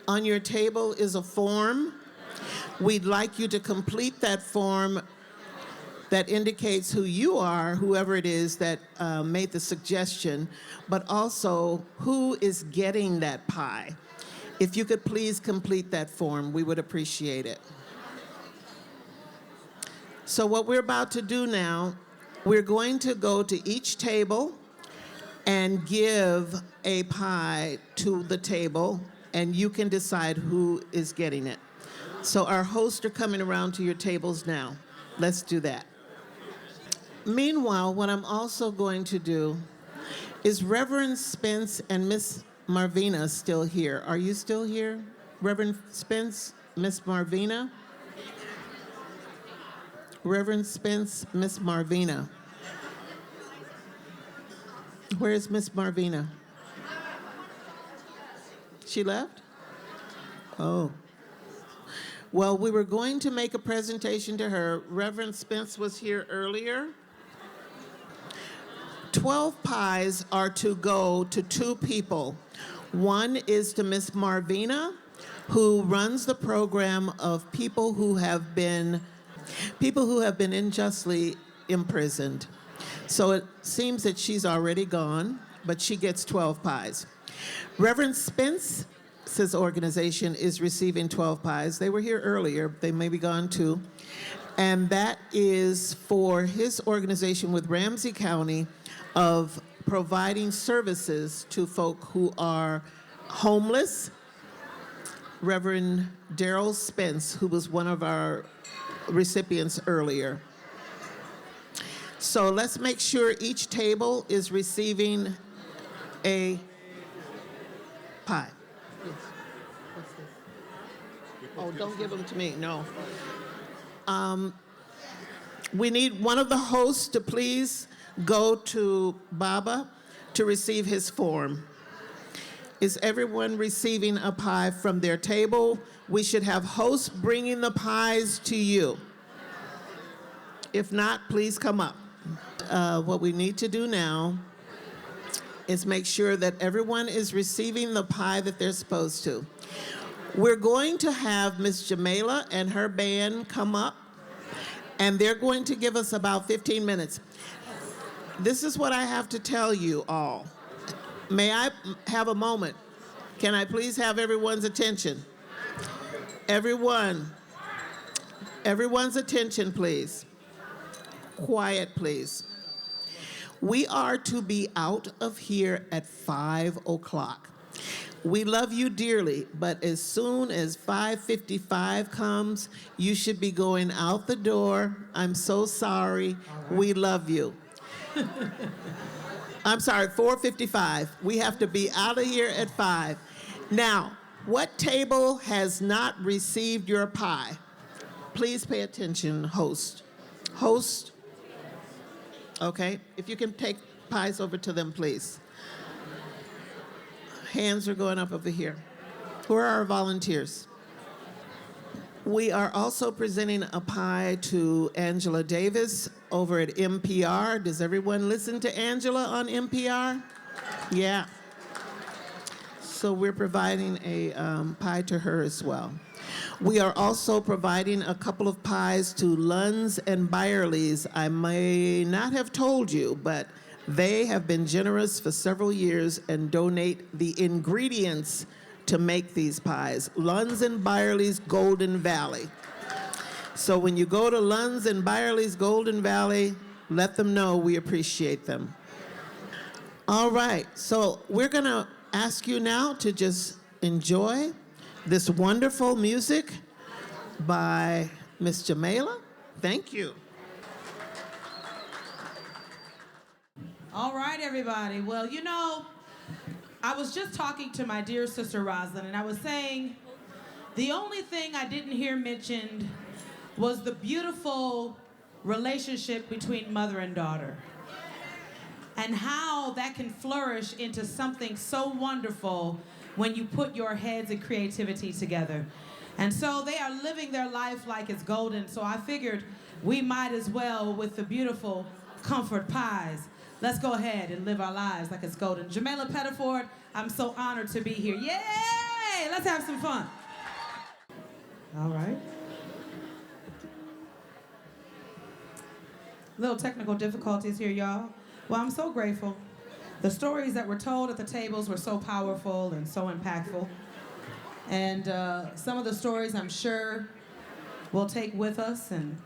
On your table is a form. We'd like you to complete that form that indicates who you are, whoever it is that made the suggestion, but also who is getting that pie. If you could please complete that form, we would appreciate it. So what we're about to do now, we're going to go to each table and give a pie to the table, and you can decide who is getting it. So our hosts are coming around to your tables now. Let's do that. Meanwhile, what I'm also going to do is Reverend Spence and Miss Marvina still here. Are you still here? Reverend Spence, Miss Marvina? Reverend Spence, Miss Marvina. Where's Miss Marvina? She left? Oh. Well, we were going to make a presentation to her. Reverend Spence was here earlier. 12 pies are to go to 2 people. One is to Miss Marvina, who runs the program of people who have been unjustly imprisoned. So it seems that she's already gone, but she gets 12 pies. Reverend Spence's organization is receiving 12 pies. They were here earlier. They may be gone too. And that is for his organization with Ramsey County of providing services to folk who are homeless. Reverend Daryl Spence, who was one of our recipients earlier. So let's make sure each table is receiving a pie. Oh, don't give them to me, no. We need one of the hosts to please go to Baba to receive his form. Is everyone receiving a pie from their table? We should have hosts bringing the pies to you. If not, please come up. What we need to do now is make sure that everyone is receiving the pie that they're supposed to. We're going to have Miss Jamela and her band come up, and they're going to give us about 15 minutes. This is what I have to tell you all. May I have a moment? Can I please have everyone's attention? Everyone's attention, please. Quiet, please. We are to be out of here at 5 o'clock. We love you dearly, but as soon as 5:55 comes, you should be going out the door. I'm so sorry. Right. We love you. I'm sorry, 4:55. We have to be out of here at 5. Now, what table has not received your pie? please pay attention, host. Host. Okay, if you can take pies over to them, please. Hands are going up over here. Who are our volunteers? We are also presenting a pie to Angela Davis over at NPR. Does everyone listen to Angela on NPR? Yeah. So we're providing a pie to her as well. We are also providing a couple of pies to Lunds and Byerly's. I may not have told you, but they have been generous for several years and donate the ingredients to make these pies. Lunds and Byerly's Golden Valley. So when you go to Lunds and Byerly's Golden Valley, let them know we appreciate them. All right, so we're gonna ask you now to just enjoy this wonderful music by Miss Jamila. Thank you. All right, everybody. Well, you know, I was just talking to my dear sister Rosalind, and I was saying the only thing I didn't hear mentioned was the beautiful relationship between mother and daughter, and how that can flourish into something so wonderful when you put your heads and creativity together. And so they are living their life like it's golden, so I figured we might as well with the beautiful comfort pies. Let's go ahead and live our lives like it's golden. Jamila Pettiford, I'm so honored to be here. Yay! Let's have some fun. All right. Little technical difficulties here, y'all. Well, I'm so grateful. The stories that were told at the tables were so powerful and so impactful. And some of the stories I'm sure we'll take with us. And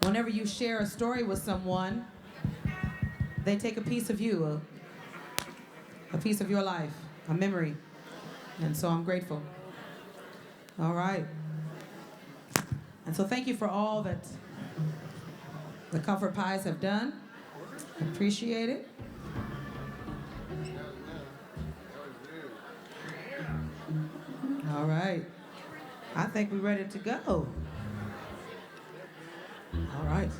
whenever you share a story with someone, they take a piece of you, a piece of your life, a memory. And so I'm grateful. All right. And so thank you for all that the Comfort Pies have done. Appreciate it. All right. I think we're ready to go. All right.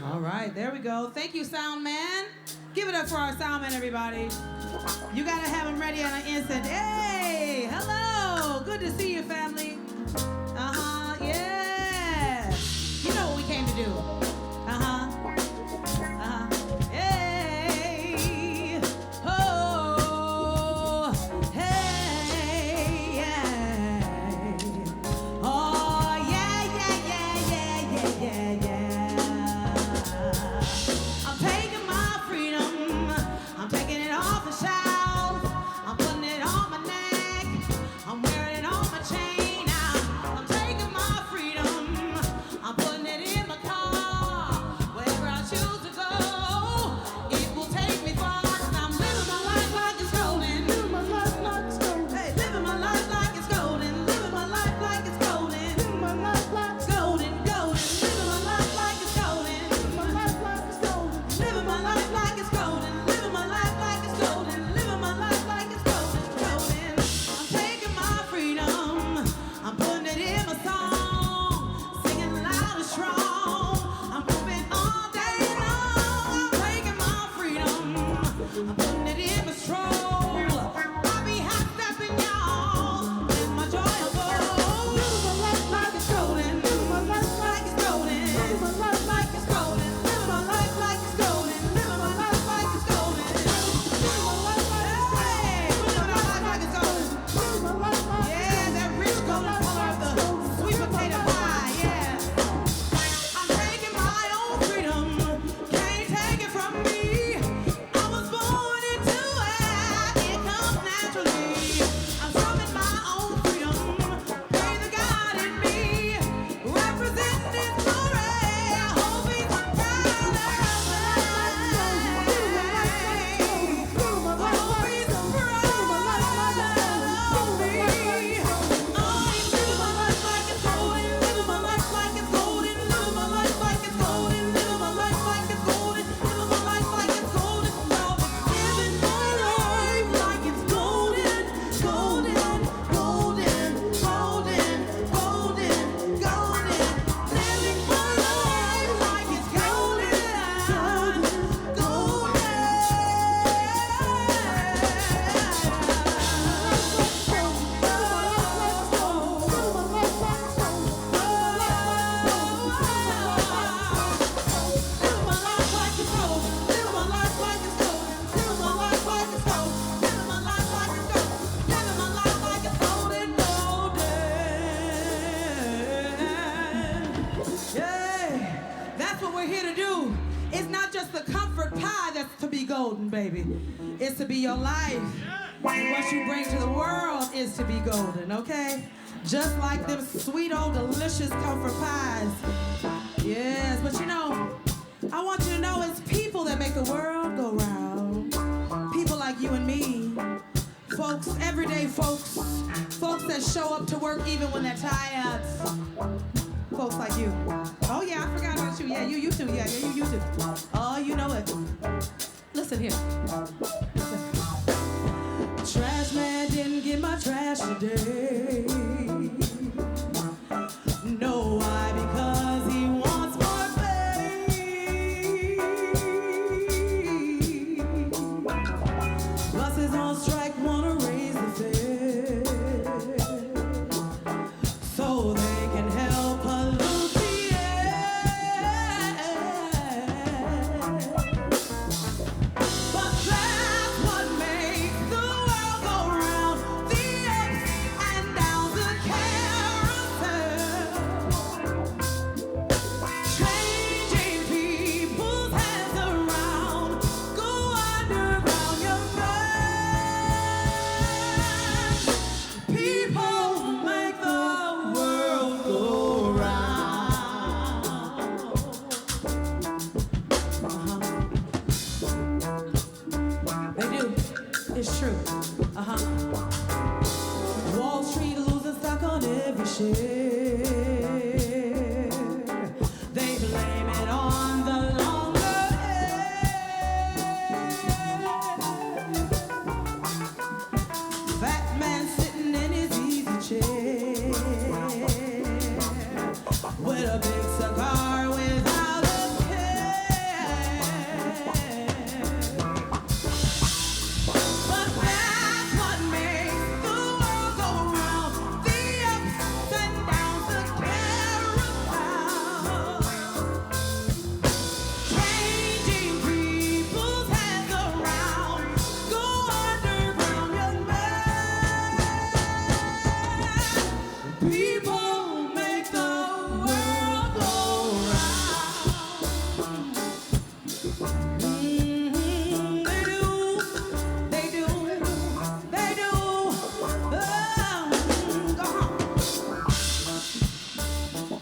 All right, there we go. Thank you, sound man. Give it up for our sound man, everybody. You gotta have him ready on an instant. Hey, hello. Good to see you, family. Yeah. You know what we came to do. Hey. Oh. Hey. Yeah. Oh, yeah. I'm taking my freedom. I'm taking it off the shelf. I'm putting it on my neck. your life. What you bring to the world is to be golden, okay? Just like them sweet old delicious comfort pies. Yes, but you know, I want you to know it's people that make the world go round. People like you and me. Folks, everyday folks. Folks that show up to work even when they're tired. Folks like you. Oh yeah, I forgot about you. Yeah, you too. Yeah, you too. Oh, you know it. Listen here. Trash man didn't get my trash today. No, why? Because he wants more pay. Buses on strike wanna raise the fare so they can help pollute the air. But that's what makes the world go round, the ups and downs, the carousel. Changing people's hands around, go underground, your friend. People make the world go round. They do. It's true. Wall Street losing stock on every share. They blame it on the longer hair. Fat man sitting in his easy chair with a big cigar without a care. But that's what makes the world go round, the ups and downs, the carousel. Changing people's hands around, go underground, young man. People make the world go round. They do, they do, they do. Go on.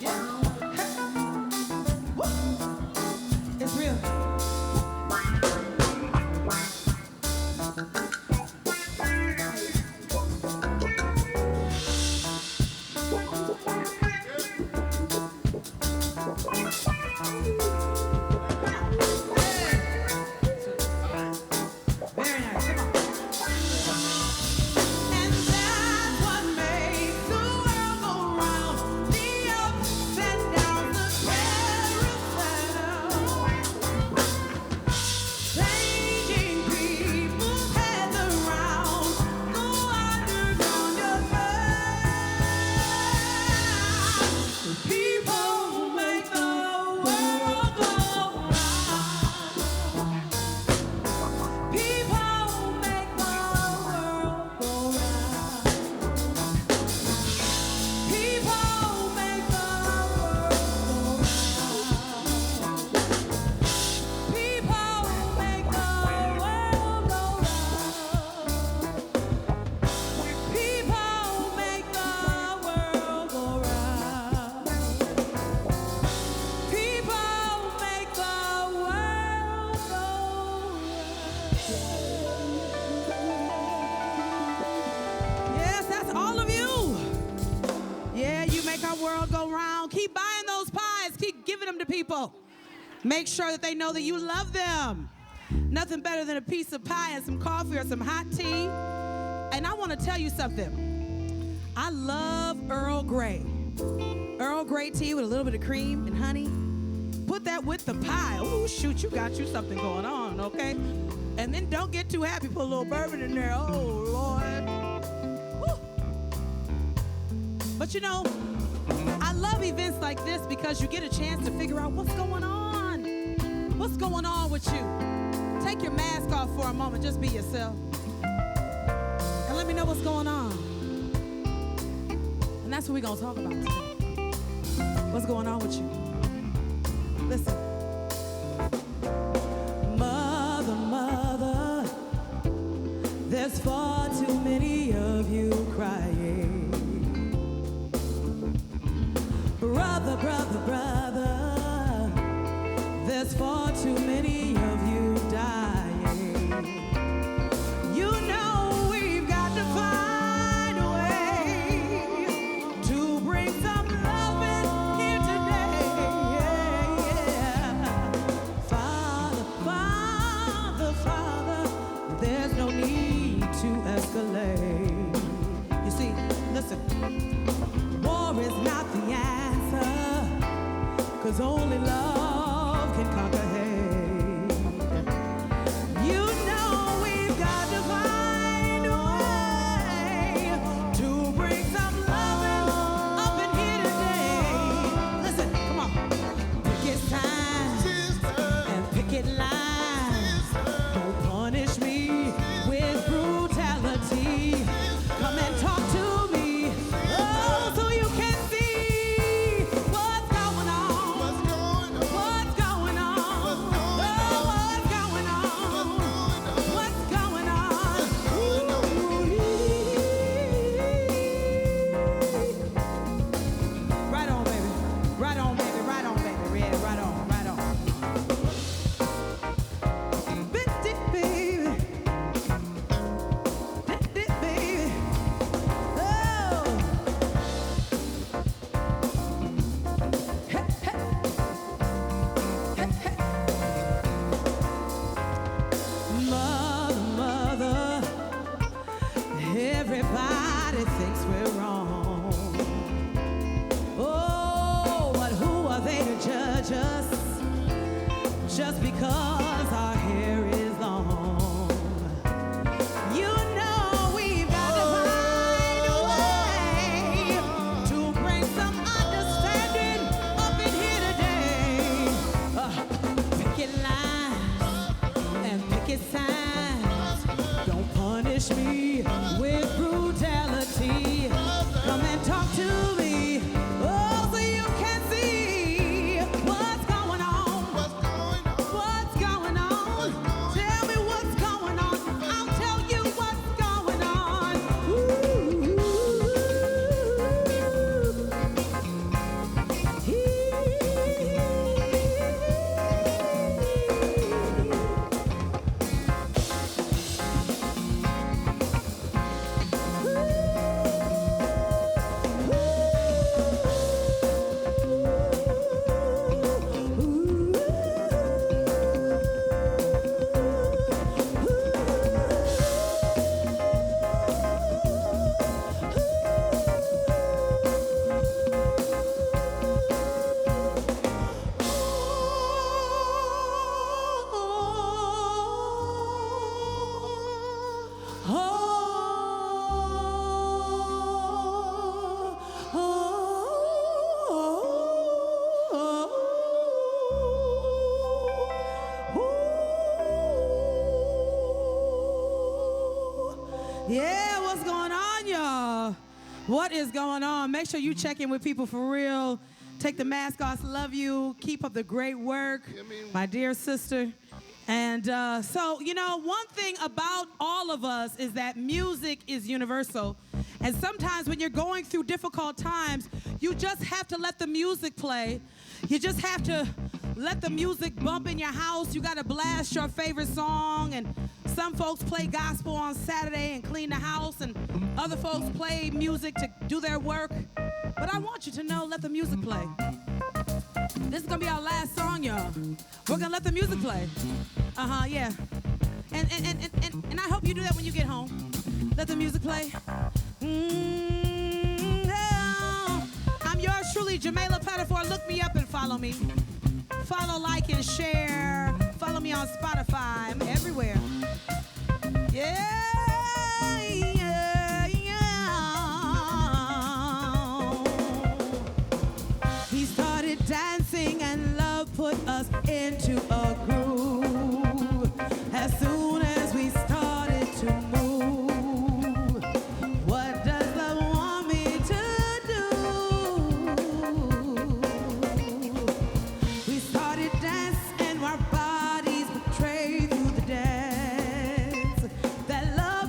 Yeah. Woo. It's real. Very nice. Come on. And that's what makes the world go round, the ups and downs, the carousel. Changing people's heads around, go underground, your friend. People make the world go round. People make the world go round. People make the world go round. People make the world go round. People make the world go round. People make the world go round. Yes, that's all of you. Yeah, you make our world go round. Keep buying those pies. Keep giving them to people. Make sure that they know that you love them. Nothing better than a piece of pie and some coffee or some hot tea. And I want to tell you something. I love Earl Grey. Earl Grey tea with a little bit of cream and honey. Put that with the pie. Ooh, shoot, you got you something going on, okay? And then don't get too happy. Put a little bourbon in there. Oh, Lord. Woo. But you know, I love events like this because you get a chance to figure out what's going on. What's going on with you? Take your mask off for a moment. Just be yourself. And let me know what's going on. And that's what we're going to talk about today. What's going on with you? Listen. Mother, mother, crying. Brother, brother, brother, there's far too many of you dying. You know we've got to find a way to bring some love in here today. Yeah. Father, Father, Father, there's no need to escalate. You see, listen, war is not the answer, 'cause only love can conquer hate. You know we've got to find a way to bring some loving up in here today. Listen, come on. Picket signs and picket lines. Don't punish me with brutality. Come and talk to me, oh, so you can see what's going on. What's going on? Oh, what's going on? What's going on? Right on, baby. Right on, baby. Right on, baby. Yeah, right on, right on. Bitty, baby. Bitty, baby. Oh. Hey, hey. Hey, hey. Mother, mother, everybody thinks we're wrong. Oh, but who are they to judge us just because our hair is long? You know we've got to find a way to bring some understanding up in here today. Picket lines and picket signs. Don't punish me with brutality. Come and talk to me, oh, so you can see what's going on. What's going on? Tell me what's going on. I'll tell you what's going on. Ooh. Yeah, what's going on, y'all? What is going on? Make sure you check in with people for real. Take the mask off. Love you. Keep up the great work, my dear sister. And so, you know, one thing about all of us is that music is universal. And sometimes when you're going through difficult times, you just have to let the music play. You just have to let the music bump in your house. You got to blast your favorite song. And some folks play gospel on Saturday and clean the house. And other folks play music to do their work. But I want you to know, let the music play. This is going to be our last song, y'all. We're going to let the music play. Yeah. And I hope you do that when you get home. Let the music play. I'm yours truly, Jamela Pettifor. Look me up and follow me. Follow, like, and share. Follow me on Spotify. I'm everywhere. Yeah. He started dancing and love put us into a groove. As soon as we started to move, what does love want me to do? We started dancing and our bodies betrayed through the dance. That love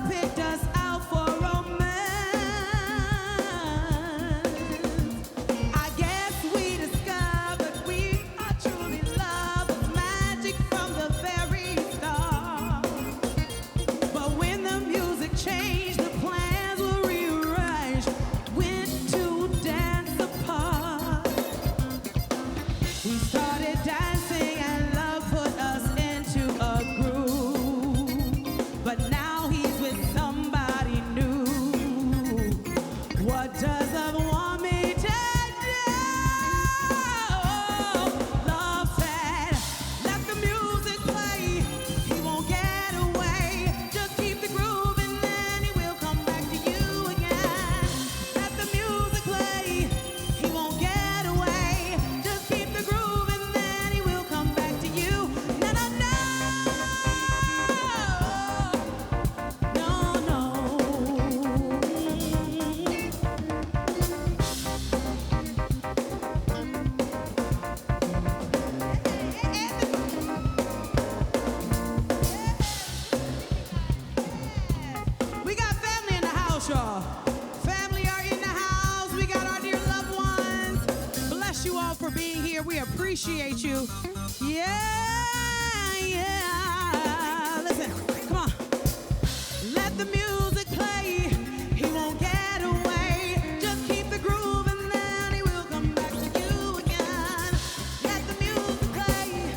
y'all. Family are in the house. We got our dear loved ones. Bless you all for being here. We appreciate you. Yeah, yeah. Listen, come on. Let the music play. He won't get away. Just keep the groove and then he will come back to you again. Let the music play.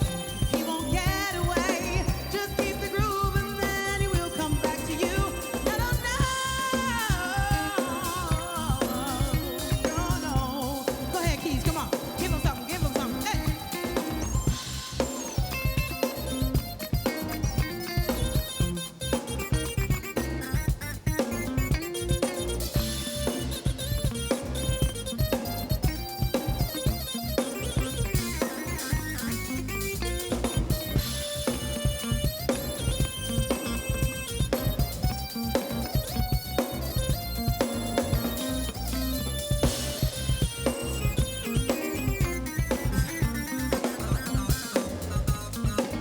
He won't get away. Just keep the groove and then he will come back to you. No, no, no. No, no. Go ahead, Keys. Come on. Give him something. Give him something. Hey.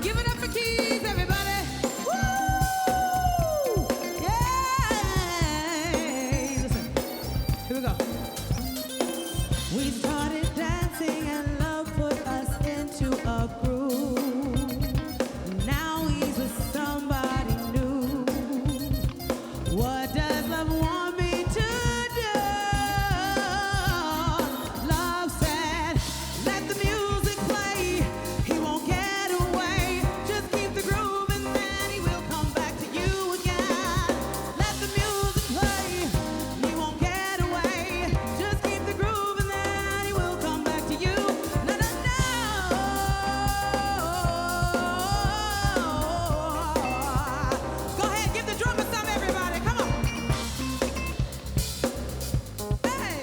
Give it up for Keys, everybody. Woo! Yay! Listen, here we go. We started dancing and love put us into a groove. Now he's with somebody new. What does love want me to do? Love said, let the music play. He won't get away. Just keep the groove and then he will come back to you again. Let the music play. He won't get away. Just keep the groove and then he will come back to you. No, no, no. Go ahead, give the drummer some, everybody. Come on. Hey,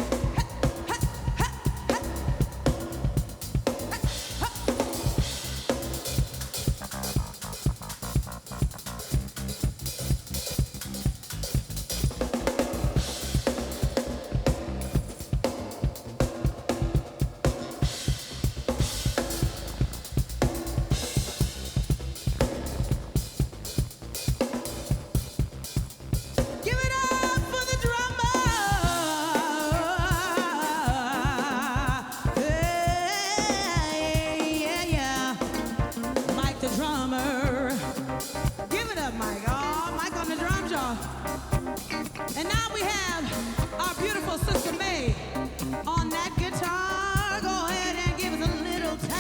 give it up for the drummer. Hey, yeah, yeah. Mike the drummer. Give it up, Mike. Oh, Mike on the drums, y'all. And now we have our beautiful sister May on that guitar. Go ahead and give us a little taste.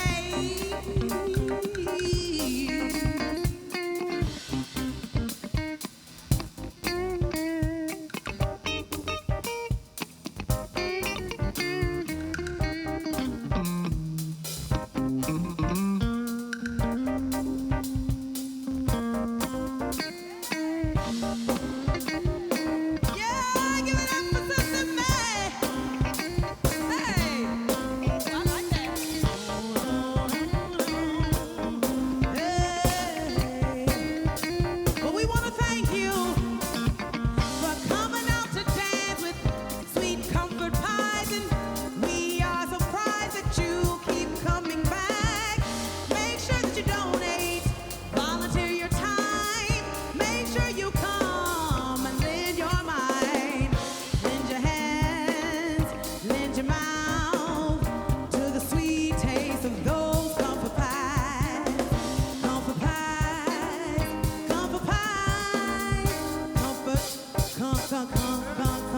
Yeah, give it up for Sister May. Hey, I like that. Hey, but we want to thank you for coming out to dance with Sweet Comfort Pies, and we are surprised that you keep coming back. Make sure that you donate, volunteer your time. Make sure you come and lend your mind, lend your hands, lend your mouth to the sweet taste of those comfort pies. Comfort pies, comfort pies, comfort, comfort pies.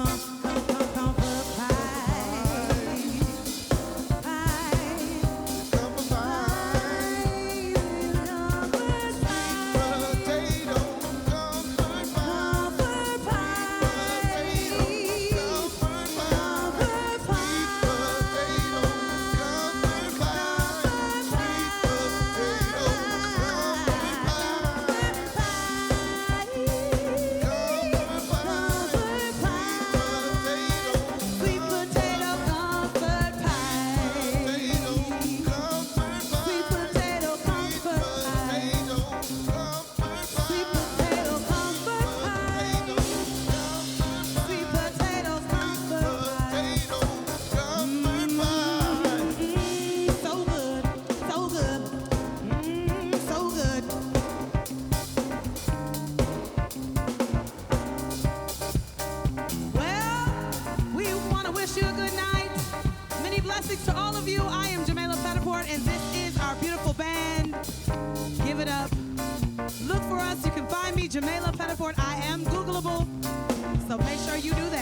of you, I am Jamela Pettiford, and this is our beautiful band. Give it up. Look for us. You can find me, Jamela Pettiford. I am Googleable, so make sure you do that.